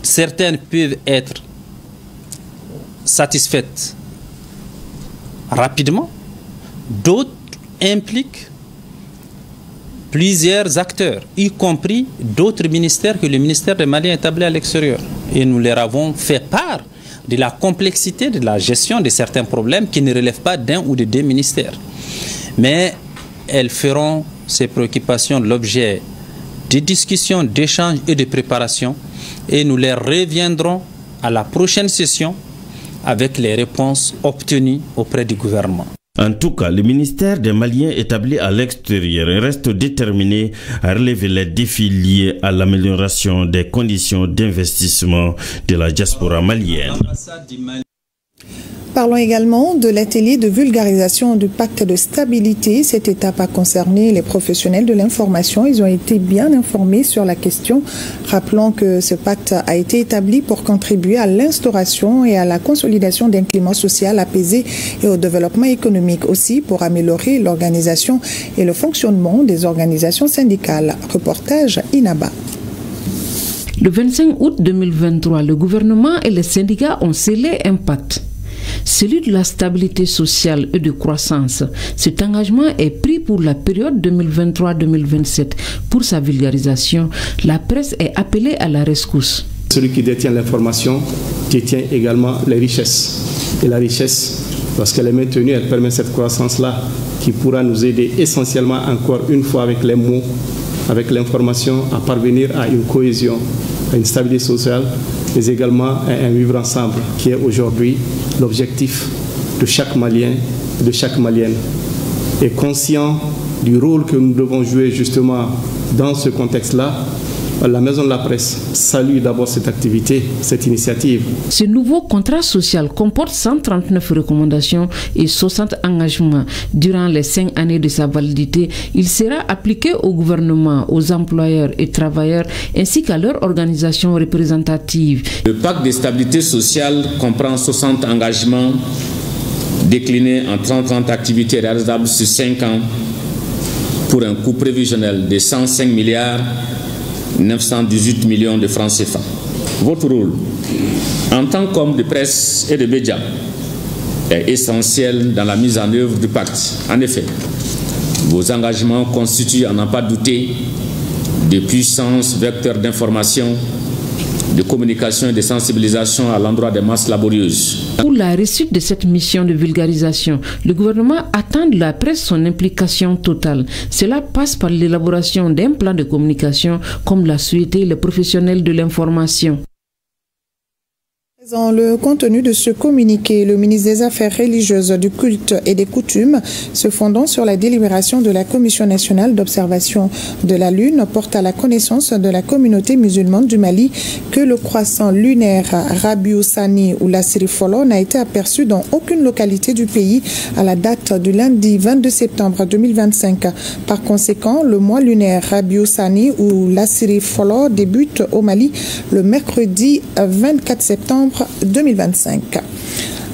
Certaines peuvent être satisfaites rapidement. D'autres impliquent plusieurs acteurs, y compris d'autres ministères que le ministère des Maliens établis à l'extérieur. Et nous leur avons fait part de la complexité de la gestion de certains problèmes qui ne relèvent pas d'un ou de deux ministères. Mais elles feront ces préoccupations l'objet de discussions, d'échanges et de préparation. Et nous les reviendrons à la prochaine session avec les réponses obtenues auprès du gouvernement. En tout cas, le ministère des Maliens établis à l'extérieur reste déterminé à relever les défis liés à l'amélioration des conditions d'investissement de la diaspora malienne. Parlons également de l'atelier de vulgarisation du pacte de stabilité. Cette étape a concerné les professionnels de l'information. Ils ont été bien informés sur la question. Rappelons que ce pacte a été établi pour contribuer à l'instauration et à la consolidation d'un climat social apaisé et au développement économique, aussi pour améliorer l'organisation et le fonctionnement des organisations syndicales. Reportage Inaba. Le 25 août 2023, le gouvernement et les syndicats ont scellé un pacte, celui de la stabilité sociale et de croissance. Cet engagement est pris pour la période 2023-2027. Pour sa vulgarisation, la presse est appelée à la rescousse. Celui qui détient l'information détient également les richesses. Et la richesse, lorsqu'elle est maintenue, elle permet cette croissance-là qui pourra nous aider essentiellement encore une fois avec les mots, avec l'information, à parvenir à une cohésion, à une stabilité sociale, mais également à un vivre ensemble qui est aujourd'hui l'objectif de chaque Malien et de chaque Malienne. Et conscient du rôle que nous devons jouer justement dans ce contexte-là, la Maison de la Presse salue d'abord cette activité, cette initiative. Ce nouveau contrat social comporte 139 recommandations et 60 engagements. Durant les 5 années de sa validité, il sera appliqué au gouvernement, aux employeurs et travailleurs, ainsi qu'à leurs organisations représentatives. Le pacte de stabilité sociale comprend 60 engagements décliné en 30 activités réalisables sur 5 ans pour un coût prévisionnel de 105 milliards 918 millions de francs CFA. Votre rôle en tant qu'homme de presse et de médias est essentiel dans la mise en œuvre du pacte. En effet, vos engagements constituent, à n'en pas douter, de puissants vecteurs d'information, de communication et de sensibilisation à l'endroit des masses laborieuses. Pour la réussite de cette mission de vulgarisation, le gouvernement attend de la presse son implication totale. Cela passe par l'élaboration d'un plan de communication, comme l'a souhaité les professionnels de l'information. Dans le contenu de ce communiqué, le ministre des Affaires religieuses, du culte et des coutumes, se fondant sur la délibération de la Commission nationale d'observation de la Lune, porte à la connaissance de la communauté musulmane du Mali que le croissant lunaire Rabiou Sani ou la Sirifolo n'a été aperçu dans aucune localité du pays à la date du lundi 22 septembre 2025. Par conséquent, le mois lunaire Rabiou Sani ou la Sirifolo débute au Mali le mercredi 24 septembre 2025.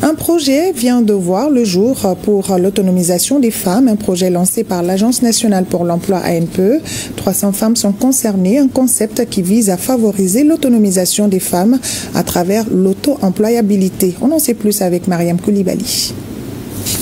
Un projet vient de voir le jour pour l'autonomisation des femmes, un projet lancé par l'Agence nationale pour l'emploi ANPE. 300 femmes sont concernées, un concept qui vise à favoriser l'autonomisation des femmes à travers l'auto-employabilité. On en sait plus avec Mariam Koulibaly.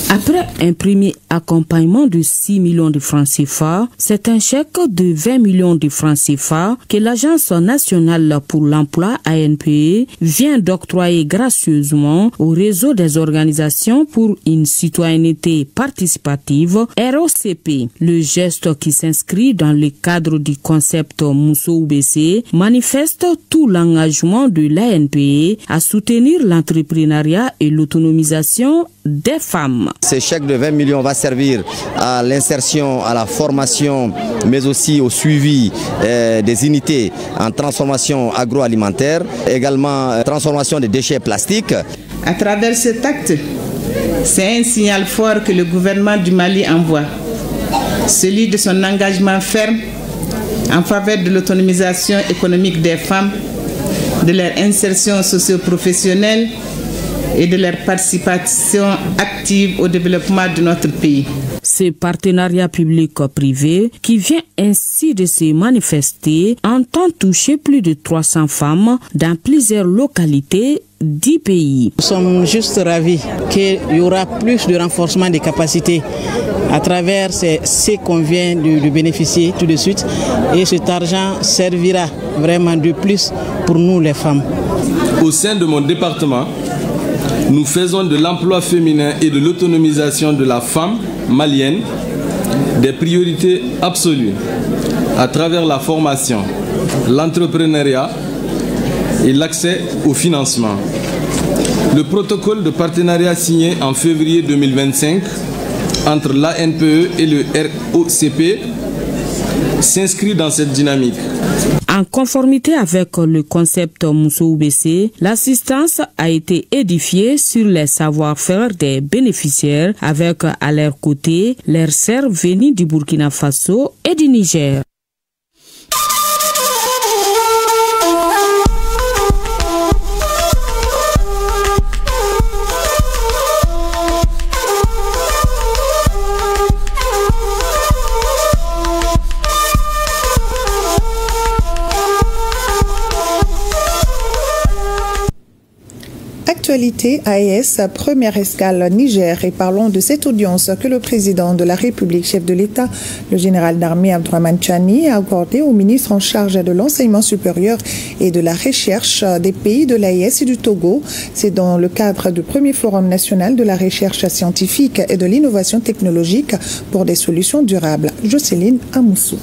Après un premier accompagnement de 6 millions de francs CFA, c'est un chèque de 20 millions de francs CFA que l'Agence nationale pour l'emploi ANPE vient d'octroyer gracieusement au réseau des organisations pour une citoyenneté participative ROCP. Le geste qui s'inscrit dans le cadre du concept Mousso BC manifeste tout l'engagement de l'ANPE à soutenir l'entrepreneuriat et l'autonomisation des femmes. Ce chèque de 20 millions va servir à l'insertion, à la formation, mais aussi au suivi des unités en transformation agroalimentaire, également transformation des déchets plastiques. À travers cet acte, c'est un signal fort que le gouvernement du Mali envoie, celui de son engagement ferme en faveur de l'autonomisation économique des femmes, de leur insertion socio-professionnelle et de leur participation active au développement de notre pays. Ce partenariat public-privé qui vient ainsi de se manifester entend toucher plus de 300 femmes dans plusieurs localités du pays. Nous sommes juste ravis qu'il y aura plus de renforcement des capacités à travers ce qu'on vient de bénéficier tout de suite, et cet argent servira vraiment de plus pour nous les femmes. Au sein de mon département, nous faisons de l'emploi féminin et de l'autonomisation de la femme malienne des priorités absolues à travers la formation, l'entrepreneuriat et l'accès au financement. Le protocole de partenariat signé en février 2025 entre l'ANPE et le ROCP s'inscrit dans cette dynamique. En conformité avec le concept Mousso BC, l'assistance a été édifiée sur les savoir-faire des bénéficiaires avec à leur côté leurs sœurs venues du Burkina Faso et du Niger. Actualité AES, première escale Niger, et parlons de cette audience que le président de la République, chef de l'État, le général d'armée Abdourahmane Tchani, a accordé au ministre en charge de l'enseignement supérieur et de la recherche des pays de l'AES et du Togo. C'est dans le cadre du premier forum national de la recherche scientifique et de l'innovation technologique pour des solutions durables. Jocelyne Amoussou.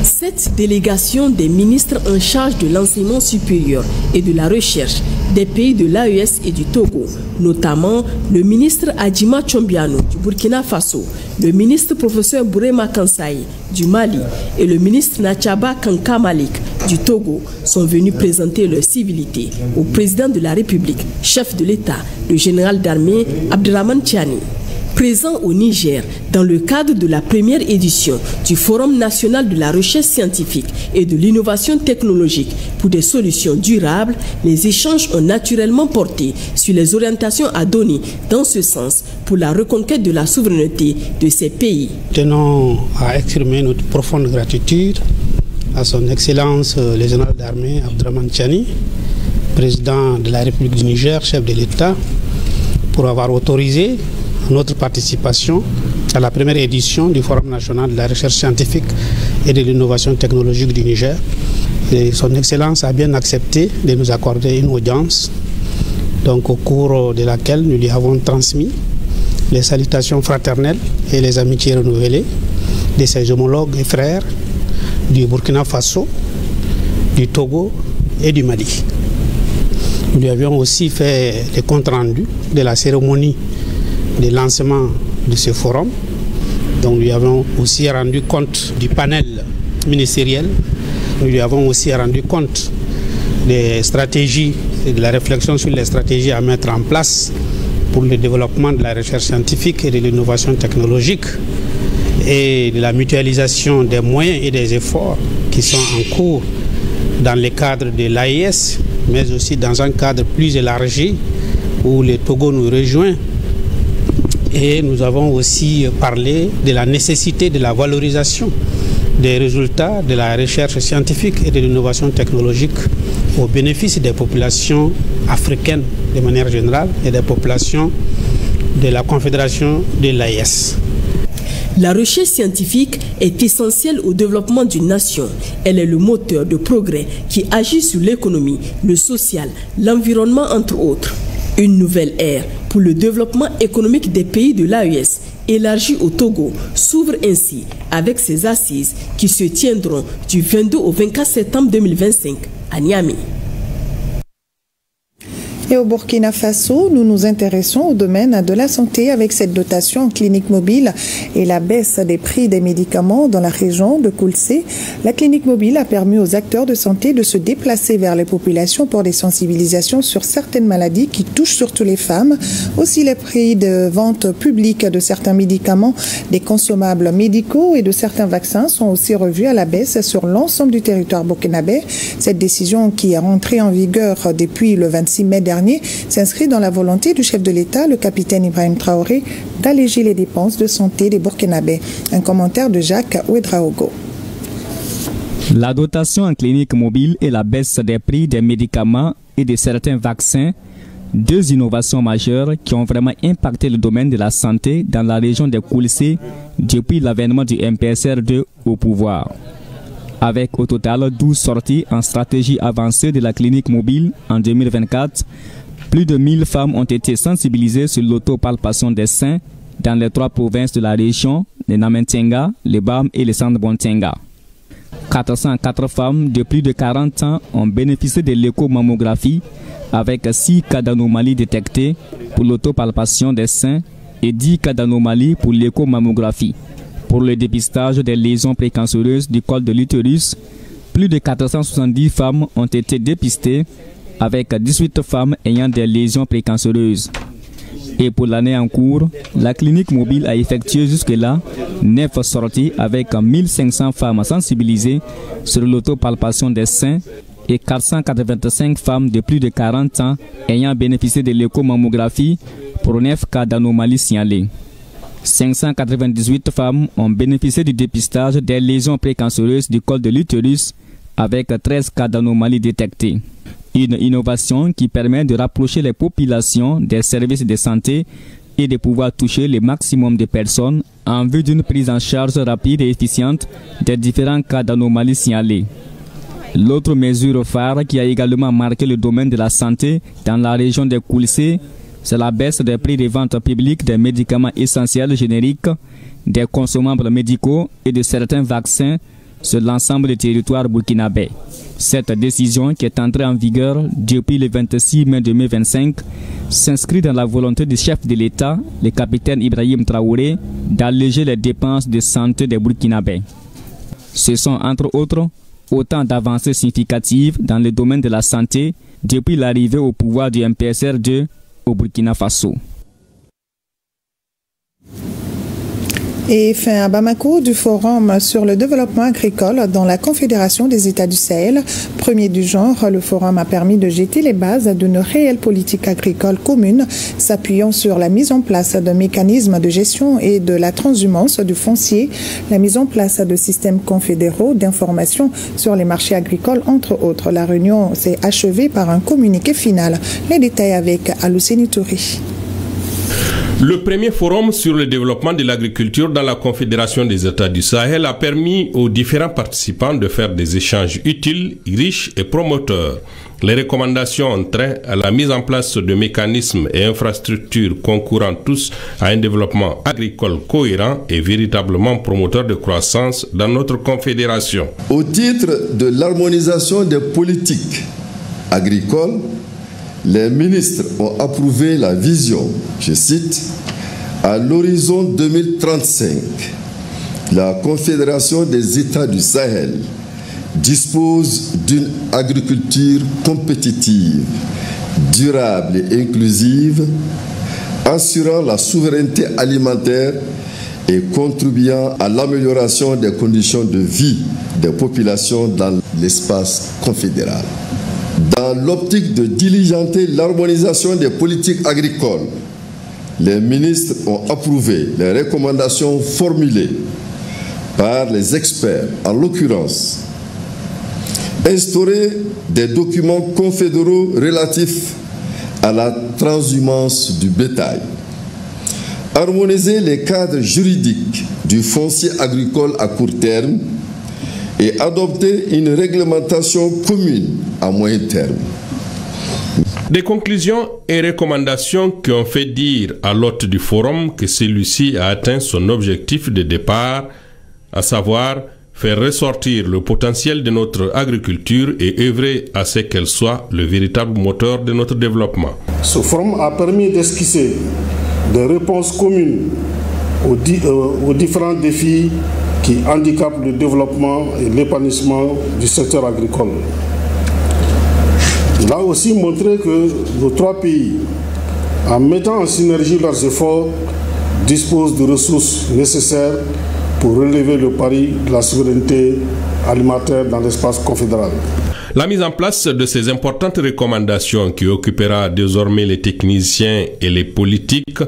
Cette délégation des ministres en charge de l'enseignement supérieur et de la recherche des pays de l'AES et du Togo, notamment le ministre Adjima Chombiano du Burkina Faso, le ministre professeur Bourema Kansaï du Mali et le ministre Nachaba Kanka Malik du Togo sont venus présenter leur civilité au président de la République, chef de l'État, le général d'armée Abdourahmane Tchani. présent au Niger dans le cadre de la première édition du Forum national de la recherche scientifique et de l'innovation technologique pour des solutions durables, les échanges ont naturellement porté sur les orientations à donner dans ce sens pour la reconquête de la souveraineté de ces pays. Nous tenons à exprimer notre profonde gratitude à son Excellence le général d'armée Abdraman Tchani, président de la République du Niger, chef de l'État, pour avoir autorisé notre participation à la première édition du Forum national de la recherche scientifique et de l'innovation technologique du Niger. Et son Excellence a bien accepté de nous accorder une audience, donc au cours de laquelle nous lui avons transmis les salutations fraternelles et les amitiés renouvelées de ses homologues et frères du Burkina Faso, du Togo et du Mali. Nous lui avions aussi fait les comptes rendus de la cérémonie de lancement de ce forum. Donc nous lui avons aussi rendu compte du panel ministériel. Nous lui avons aussi rendu compte des stratégies et de la réflexion sur les stratégies à mettre en place pour le développement de la recherche scientifique et de l'innovation technologique et de la mutualisation des moyens et des efforts qui sont en cours dans le cadre de l'AIS, mais aussi dans un cadre plus élargi où le Togo nous rejoint. Et nous avons aussi parlé de la nécessité de la valorisation des résultats de la recherche scientifique et de l'innovation technologique au bénéfice des populations africaines de manière générale et des populations de la Confédération de l'AIS. La recherche scientifique est essentielle au développement d'une nation. Elle est le moteur de progrès qui agit sur l'économie, le social, l'environnement entre autres. Une nouvelle ère pour le développement économique des pays de l'AES, élargie au Togo, s'ouvre ainsi avec ses assises qui se tiendront du 22 au 24 septembre 2025 à Niamey. Et au Burkina Faso, nous nous intéressons au domaine de la santé avec cette dotation en clinique mobile et la baisse des prix des médicaments dans la région de Koulsé. La clinique mobile a permis aux acteurs de santé de se déplacer vers les populations pour des sensibilisations sur certaines maladies qui touchent surtout les femmes. Aussi, les prix de vente publique de certains médicaments, des consommables médicaux et de certains vaccins sont aussi revus à la baisse sur l'ensemble du territoire burkinabé. Cette décision, qui est rentrée en vigueur depuis le 26 mai dernier, s'inscrit dans la volonté du chef de l'État, le capitaine Ibrahim Traoré, d'alléger les dépenses de santé des Burkinabés. Un commentaire de Jacques Ouedraogo. La dotation en clinique mobile et la baisse des prix des médicaments et de certains vaccins, deux innovations majeures qui ont vraiment impacté le domaine de la santé dans la région de Koulsé depuis l'avènement du MPSR2 au pouvoir. Avec au total 12 sorties en stratégie avancée de la clinique mobile en 2024, plus de 1000 femmes ont été sensibilisées sur l'autopalpation des seins dans les 3 provinces de la région, le Namentenga, le Bam et le Sandbontenga. 404 femmes de plus de 40 ans ont bénéficié de l'échomammographie avec 6 cas d'anomalies détectés pour l'autopalpation des seins et 10 cas d'anomalies pour l'échomammographie. Pour le dépistage des lésions précancéreuses du col de l'utérus, plus de 470 femmes ont été dépistées avec 18 femmes ayant des lésions précancéreuses. Et pour l'année en cours, la clinique mobile a effectué jusque-là 9 sorties avec 1500 femmes sensibilisées sur l'autopalpation des seins et 485 femmes de plus de 40 ans ayant bénéficié de l'échomammographie pour 9 cas d'anomalies signalées. 598 femmes ont bénéficié du dépistage des lésions précancéreuses du col de l'utérus avec 13 cas d'anomalies détectés. Une innovation qui permet de rapprocher les populations des services de santé et de pouvoir toucher le maximum de personnes en vue d'une prise en charge rapide et efficiente des différents cas d'anomalies signalés. L'autre mesure phare qui a également marqué le domaine de la santé dans la région de Koulsé, c'est la baisse des prix de vente publique des médicaments essentiels génériques, des consommables médicaux et de certains vaccins sur l'ensemble du territoire burkinabé. Cette décision, qui est entrée en vigueur depuis le 26 mai 2025, s'inscrit dans la volonté du chef de l'État, le capitaine Ibrahim Traoré, d'alléger les dépenses de santé des Burkinabés. Ce sont entre autres autant d'avancées significatives dans le domaine de la santé depuis l'arrivée au pouvoir du MPSR2 au Burkina Faso. Et fin à Bamako du forum sur le développement agricole dans la Confédération des États du Sahel. Premier du genre, le forum a permis de jeter les bases d'une réelle politique agricole commune, s'appuyant sur la mise en place d'un mécanisme de gestion et de la transhumance du foncier, la mise en place de systèmes confédéraux d'information sur les marchés agricoles, entre autres. La réunion s'est achevée par un communiqué final. Les détails avec Alousseni Touri. Le premier forum sur le développement de l'agriculture dans la Confédération des États du Sahel a permis aux différents participants de faire des échanges utiles, riches et promoteurs. Les recommandations ont trait à la mise en place de mécanismes et infrastructures concourant tous à un développement agricole cohérent et véritablement promoteur de croissance dans notre confédération. Au titre de l'harmonisation des politiques agricoles, les ministres ont approuvé la vision, je cite, à l'horizon 2035, la Confédération des États du Sahel dispose d'une agriculture compétitive, durable et inclusive, assurant la souveraineté alimentaire et contribuant à l'amélioration des conditions de vie des populations dans l'espace confédéral. Dans l'optique de diligenter l'harmonisation des politiques agricoles, les ministres ont approuvé les recommandations formulées par les experts, en l'occurrence, instaurer des documents confédéraux relatifs à la transhumance du bétail, harmoniser les cadres juridiques du foncier agricole à court terme et adopter une réglementation commune à moyen terme. Des conclusions et recommandations qui ont fait dire à l'hôte du forum que celui-ci a atteint son objectif de départ, à savoir faire ressortir le potentiel de notre agriculture et œuvrer à ce qu'elle soit le véritable moteur de notre développement. Ce forum a permis d'esquisser des réponses communes aux différents défis qui handicapent le développement et l'épanouissement du secteur agricole. Il a aussi montré que nos trois pays, en mettant en synergie leurs efforts, disposent de ressources nécessaires pour relever le pari de la souveraineté alimentaire dans l'espace confédéral. La mise en place de ces importantes recommandations qui occupera désormais les techniciens et les politiques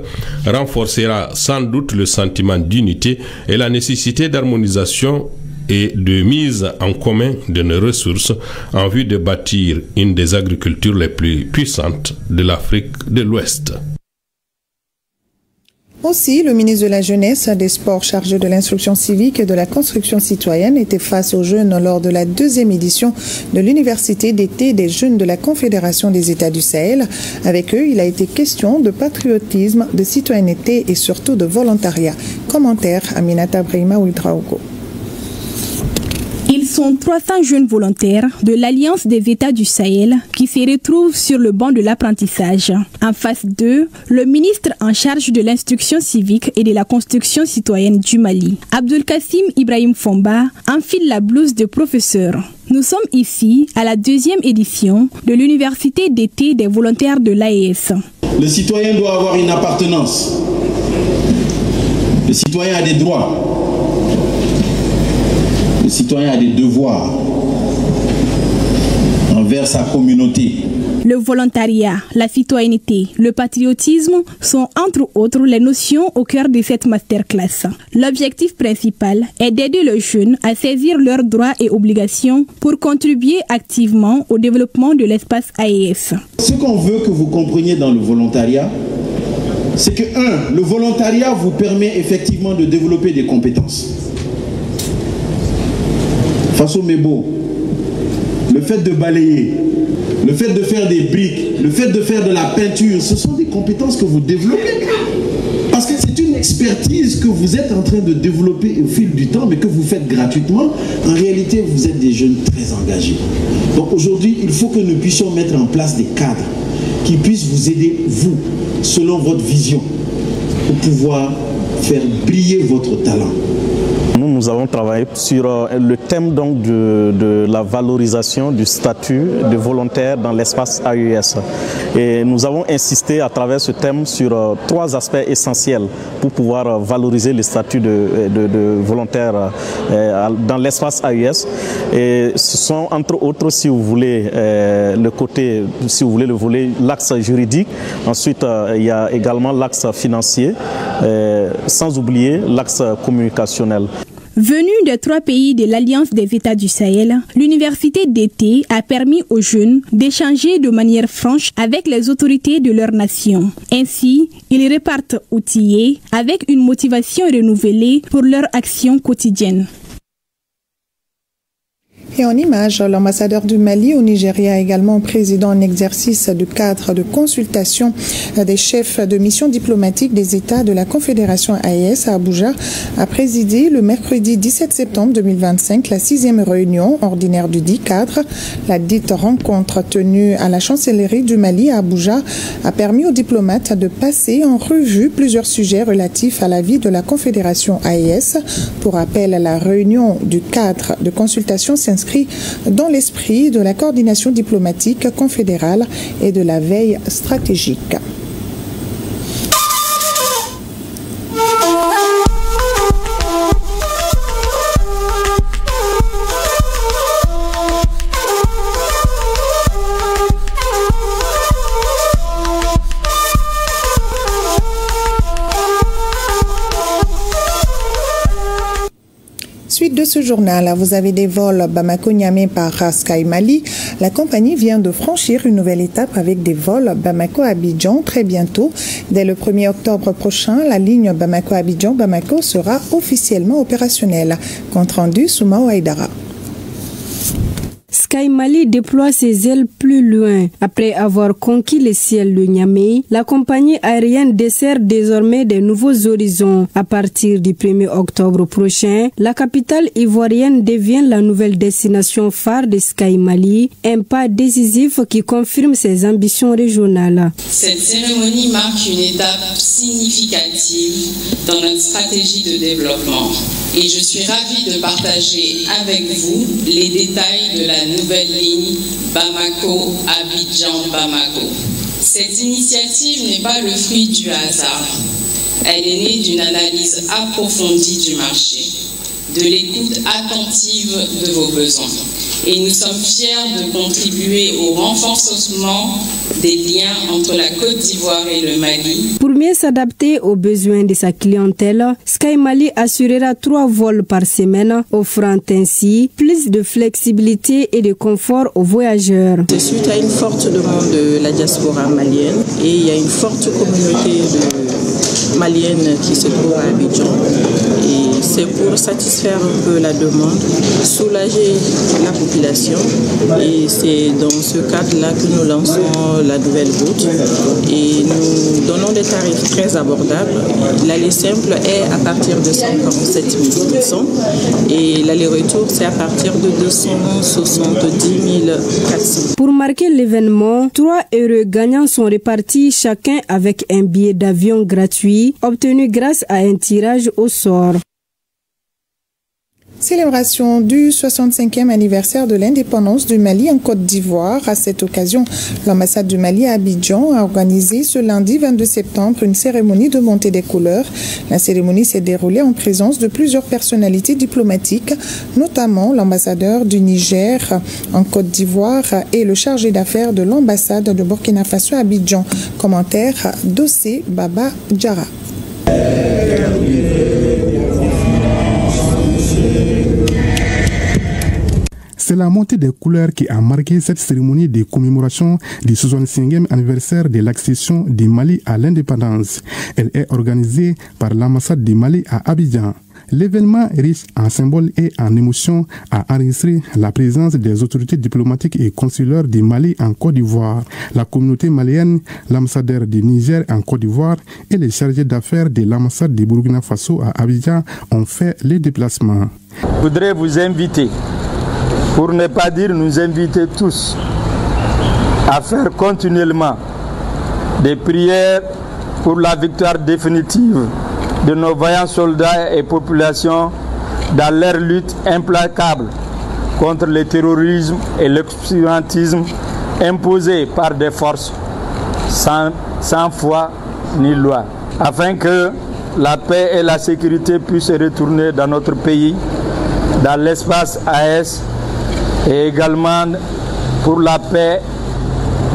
renforcera sans doute le sentiment d'unité et la nécessité d'harmonisation et de mise en commun de nos ressources en vue de bâtir une des agricultures les plus puissantes de l'Afrique de l'Ouest. Aussi, le ministre de la Jeunesse, des Sports chargé de l'instruction civique et de la construction citoyenne était face aux jeunes lors de la 2e édition de l'Université d'été des jeunes de la Confédération des États du Sahel. Avec eux, il a été question de patriotisme, de citoyenneté et surtout de volontariat. Commentaire Aminata Brahima Ouidraogo. Ils sont 300 jeunes volontaires de l'Alliance des États du Sahel qui se retrouvent sur le banc de l'apprentissage. En face d'eux, le ministre en charge de l'instruction civique et de la construction citoyenne du Mali, Abdul Kassim Ibrahim Fomba, enfile la blouse de professeur. Nous sommes ici à la 2e édition de l'Université d'été des volontaires de l'AES. Le citoyen doit avoir une appartenance. Le citoyen a des droits. Le citoyen a des devoirs envers sa communauté. Le volontariat, la citoyenneté, le patriotisme sont entre autres les notions au cœur de cette masterclass. L'objectif principal est d'aider les jeunes à saisir leurs droits et obligations pour contribuer activement au développement de l'espace AES. Ce qu'on veut que vous compreniez dans le volontariat, c'est que le volontariat vous permet effectivement de développer des compétences. Façon Mebo, le fait de balayer, le fait de faire des briques, le fait de faire de la peinture, ce sont des compétences que vous développez. Parce que c'est une expertise que vous êtes en train de développer au fil du temps, mais que vous faites gratuitement. En réalité, vous êtes des jeunes très engagés. Donc aujourd'hui, il faut que nous puissions mettre en place des cadres qui puissent vous aider, vous, selon votre vision, pour pouvoir faire briller votre talent. nous avons travaillé sur le thème donc de la valorisation du statut de volontaire dans l'espace AES. Et nous avons insisté à travers ce thème sur 3 aspects essentiels pour pouvoir valoriser le statut de volontaire dans l'espace AES. Et ce sont entre autres, si vous voulez, le volet, l'axe juridique. Ensuite, il y a également l'axe financier, sans oublier l'axe communicationnel. Venue des 3 pays de l'Alliance des États du Sahel, l'université d'été a permis aux jeunes d'échanger de manière franche avec les autorités de leur nation. Ainsi, ils repartent outillés avec une motivation renouvelée pour leur action quotidienne. Et en image, l'ambassadeur du Mali au Nigeria, également président en exercice du cadre de consultation des chefs de mission diplomatique des États de la Confédération AES à Abuja, a présidé le mercredi 17 septembre 2025 la 6e réunion ordinaire du dit cadre. La dite rencontre tenue à la chancellerie du Mali à Abuja a permis aux diplomates de passer en revue plusieurs sujets relatifs à la vie de la Confédération AES. Pour rappel, la réunion du cadre de consultation s'inscrit dans l'esprit de la coordination diplomatique confédérale et de la veille stratégique. Suite de ce journal, vous avez des vols Bamako-Niamey par Sky Mali. La compagnie vient de franchir une nouvelle étape avec des vols Bamako-Abidjan très bientôt. Dès le 1er octobre prochain, la ligne Bamako-Abidjan-Bamako sera officiellement opérationnelle. Compte rendu, Soumao Aïdara. Sky Mali déploie ses ailes plus loin. Après avoir conquis les ciels de Niamey, la compagnie aérienne dessert désormais de nouveaux horizons. À partir du 1er octobre prochain, la capitale ivoirienne devient la nouvelle destination phare de Sky Mali, un pas décisif qui confirme ses ambitions régionales. Cette cérémonie marque une étape significative dans notre stratégie de développement et je suis ravie de partager avec vous les détails de la nouvelle ligne Bamako-Abidjan-Bamako. Cette initiative n'est pas le fruit du hasard. Elle est née d'une analyse approfondie du marché, de l'écoute attentive de vos besoins. Et nous sommes fiers de contribuer au renforcement des liens entre la Côte d'Ivoire et le Mali. Pour mieux s'adapter aux besoins de sa clientèle, Sky Mali assurera 3 vols par semaine, offrant ainsi plus de flexibilité et de confort aux voyageurs. C'est suite à une forte demande de la diaspora malienne et il y a une forte communauté malienne qui se trouve à Abidjan. Et c'est pour satisfaire un peu la demande, soulager la population. Et c'est dans ce cadre-là que nous lançons la nouvelle route. Et nous donnons des tarifs très abordables. L'aller simple est à partir de 147 800 et l'aller-retour c'est à partir de 270 400. Pour marquer l'événement, 3 heureux gagnants sont répartis chacun avec un billet d'avion gratuit obtenu grâce à un tirage au sort. Célébration du 65e anniversaire de l'indépendance du Mali en Côte d'Ivoire. À cette occasion, l'ambassade du Mali à Abidjan a organisé ce lundi 22 septembre une cérémonie de montée des couleurs. La cérémonie s'est déroulée en présence de plusieurs personnalités diplomatiques, notamment l'ambassadeur du Niger en Côte d'Ivoire et le chargé d'affaires de l'ambassade de Burkina Faso à Abidjan. Commentaire d'Ossé Baba Diarra. C'est la montée des couleurs qui a marqué cette cérémonie de commémoration du 65e anniversaire de l'accession du Mali à l'indépendance. Elle est organisée par l'ambassade du Mali à Abidjan. L'événement, riche en symboles et en émotions, a enregistré la présence des autorités diplomatiques et consulaires du Mali en Côte d'Ivoire, la communauté malienne, l'ambassadeur du Niger en Côte d'Ivoire et les chargés d'affaires de l'ambassade du Burkina Faso à Abidjan ont fait les déplacements. Je voudrais vous inviter, pour ne pas dire nous inviter tous, à faire continuellement des prières pour la victoire définitive de nos vaillants soldats et populations dans leur lutte implacable contre le terrorisme et l'obscurantisme imposés par des forces sans foi ni loi, afin que la paix et la sécurité puissent retourner dans notre pays, dans l'espace AES, et également pour la paix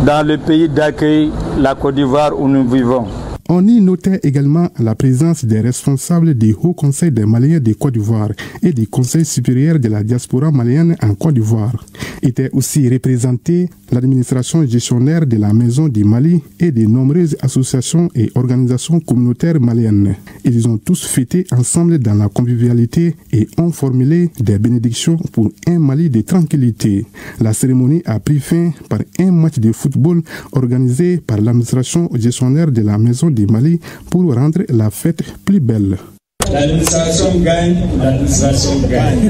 dans le pays d'accueil, la Côte d'Ivoire où nous vivons. On y notait également la présence des responsables du Haut Conseil des Maliens de Côte d'Ivoire et du Conseil supérieur de la diaspora malienne en Côte d'Ivoire. Était aussi représentée l'administration gestionnaire de la Maison du Mali et de nombreuses associations et organisations communautaires maliennes. Ils ont tous fêté ensemble dans la convivialité et ont formulé des bénédictions pour un Mali de tranquillité. La cérémonie a pris fin par un match de football organisé par l'administration gestionnaire de la Maison du Mali pour rendre la fête plus belle. L'administration gagne, l'administration gagne.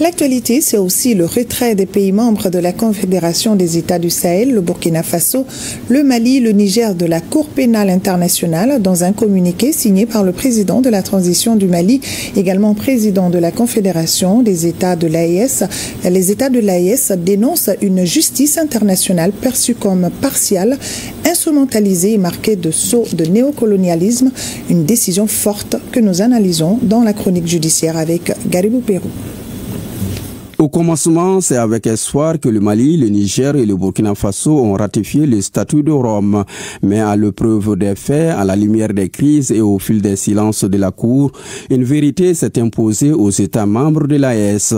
L'actualité, c'est aussi le retrait des pays membres de la Confédération des États du Sahel, le Burkina Faso, le Mali, le Niger de la Cour pénale internationale dans un communiqué signé par le président de la transition du Mali, également président de la Confédération des États de l'AES. Les États de l'AES dénoncent une justice internationale perçue comme partiale, instrumentalisée et marquée de sauts de néocolonialisme, une décision forte que nous analysons dans la chronique judiciaire avec Garibou Pérou. Au commencement, c'est avec espoir que le Mali, le Niger et le Burkina Faso ont ratifié le statut de Rome. Mais à l'épreuve des faits, à la lumière des crises et au fil des silences de la Cour, une vérité s'est imposée aux États membres de l'AES.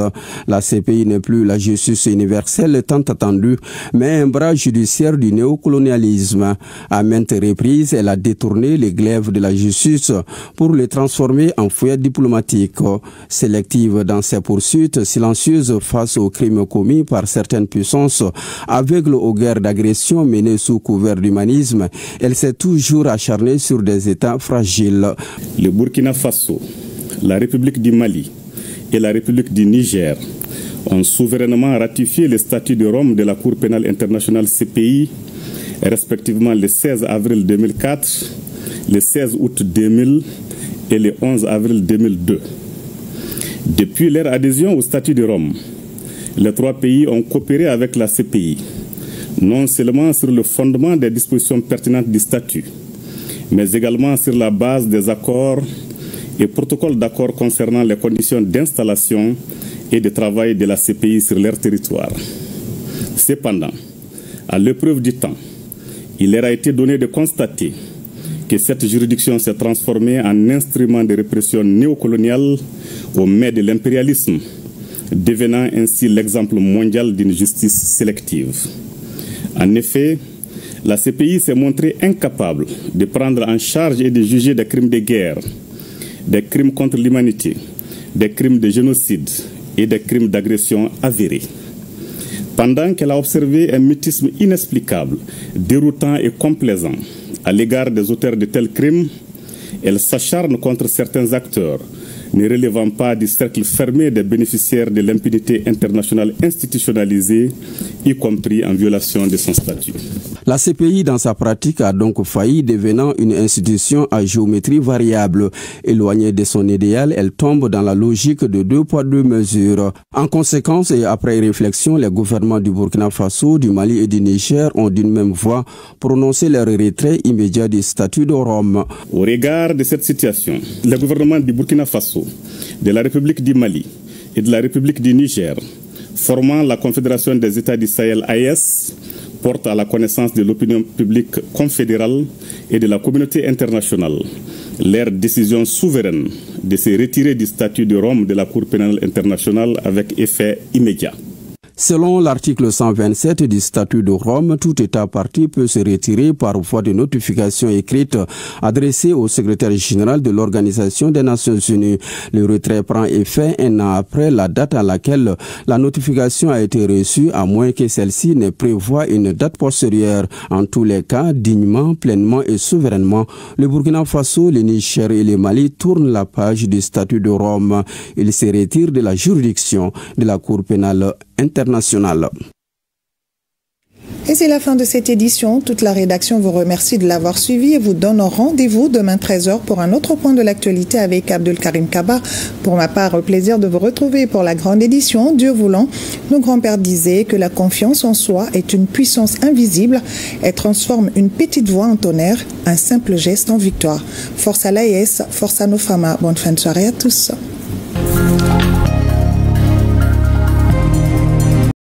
La CPI n'est plus la justice universelle tant attendue, mais un bras judiciaire du néocolonialisme. À maintes reprises, elle a détourné les glaives de la justice pour les transformer en fouillettes diplomatiques. Sélective dans ses poursuites, silencieuse face aux crimes commis par certaines puissances, aveugle aux guerres d'agression menées sous couvert d'humanisme, elle s'est toujours acharnée sur des États fragiles. Le Burkina Faso, la République du Mali et la République du Niger ont souverainement ratifié le statut de Rome de la Cour pénale internationale CPI, respectivement le 16 avril 2004, le 16 août 2000 et le 11 avril 2002. Depuis leur adhésion au statut de Rome, les trois pays ont coopéré avec la CPI, non seulement sur le fondement des dispositions pertinentes du statut, mais également sur la base des accords et protocoles d'accord concernant les conditions d'installation et de travail de la CPI sur leur territoire. Cependant, à l'épreuve du temps, il leur a été donné de constater que cette juridiction s'est transformée en instrument de répression néocoloniale au mai de l'impérialisme, devenant ainsi l'exemple mondial d'une justice sélective. En effet, la CPI s'est montrée incapable de prendre en charge et de juger des crimes de guerre, des crimes contre l'humanité, des crimes de génocide et des crimes d'agression avérés. Pendant qu'elle a observé un mutisme inexplicable, déroutant et complaisant à l'égard des auteurs de tels crimes, elle s'acharne contre certains acteurs, ne relevant pas du cercle fermé des bénéficiaires de l'impunité internationale institutionnalisée, y compris en violation de son statut. La CPI, dans sa pratique, a donc failli, devenant une institution à géométrie variable. Éloignée de son idéal, elle tombe dans la logique de 2 poids 2 mesures. En conséquence, et après réflexion, les gouvernements du Burkina Faso, du Mali et du Niger ont d'une même voix prononcé leur retrait immédiat du statut de Rome. Au regard de cette situation, le gouvernement du Burkina Faso, de la République du Mali et de la République du Niger, formant la Confédération des États du Sahel AES, porte à la connaissance de l'opinion publique confédérale et de la communauté internationale leur décision souveraine de se retirer du statut de Rome de la Cour pénale internationale avec effet immédiat. Selon l'article 127 du statut de Rome, tout État parti peut se retirer par voie de notification écrite adressée au secrétaire général de l'Organisation des Nations Unies. Le retrait prend effet un an après la date à laquelle la notification a été reçue, à moins que celle-ci ne prévoie une date postérieure. En tous les cas, dignement, pleinement et souverainement, le Burkina Faso, le Niger et le Mali tournent la page du statut de Rome. Ils se retirent de la juridiction de la Cour pénale internationale. Et c'est la fin de cette édition. Toute la rédaction vous remercie de l'avoir suivi et vous donne rendez-vous demain 13h pour un autre point de l'actualité avec Abdul Karim Kaba. Pour ma part, plaisir de vous retrouver pour la grande édition. Dieu voulant, nos grands-pères disaient que la confiance en soi est une puissance invisible. Elle transforme une petite voix en tonnerre, un simple geste en victoire. Force à l'AES, force à nos femmes. Bonne fin de soirée à tous.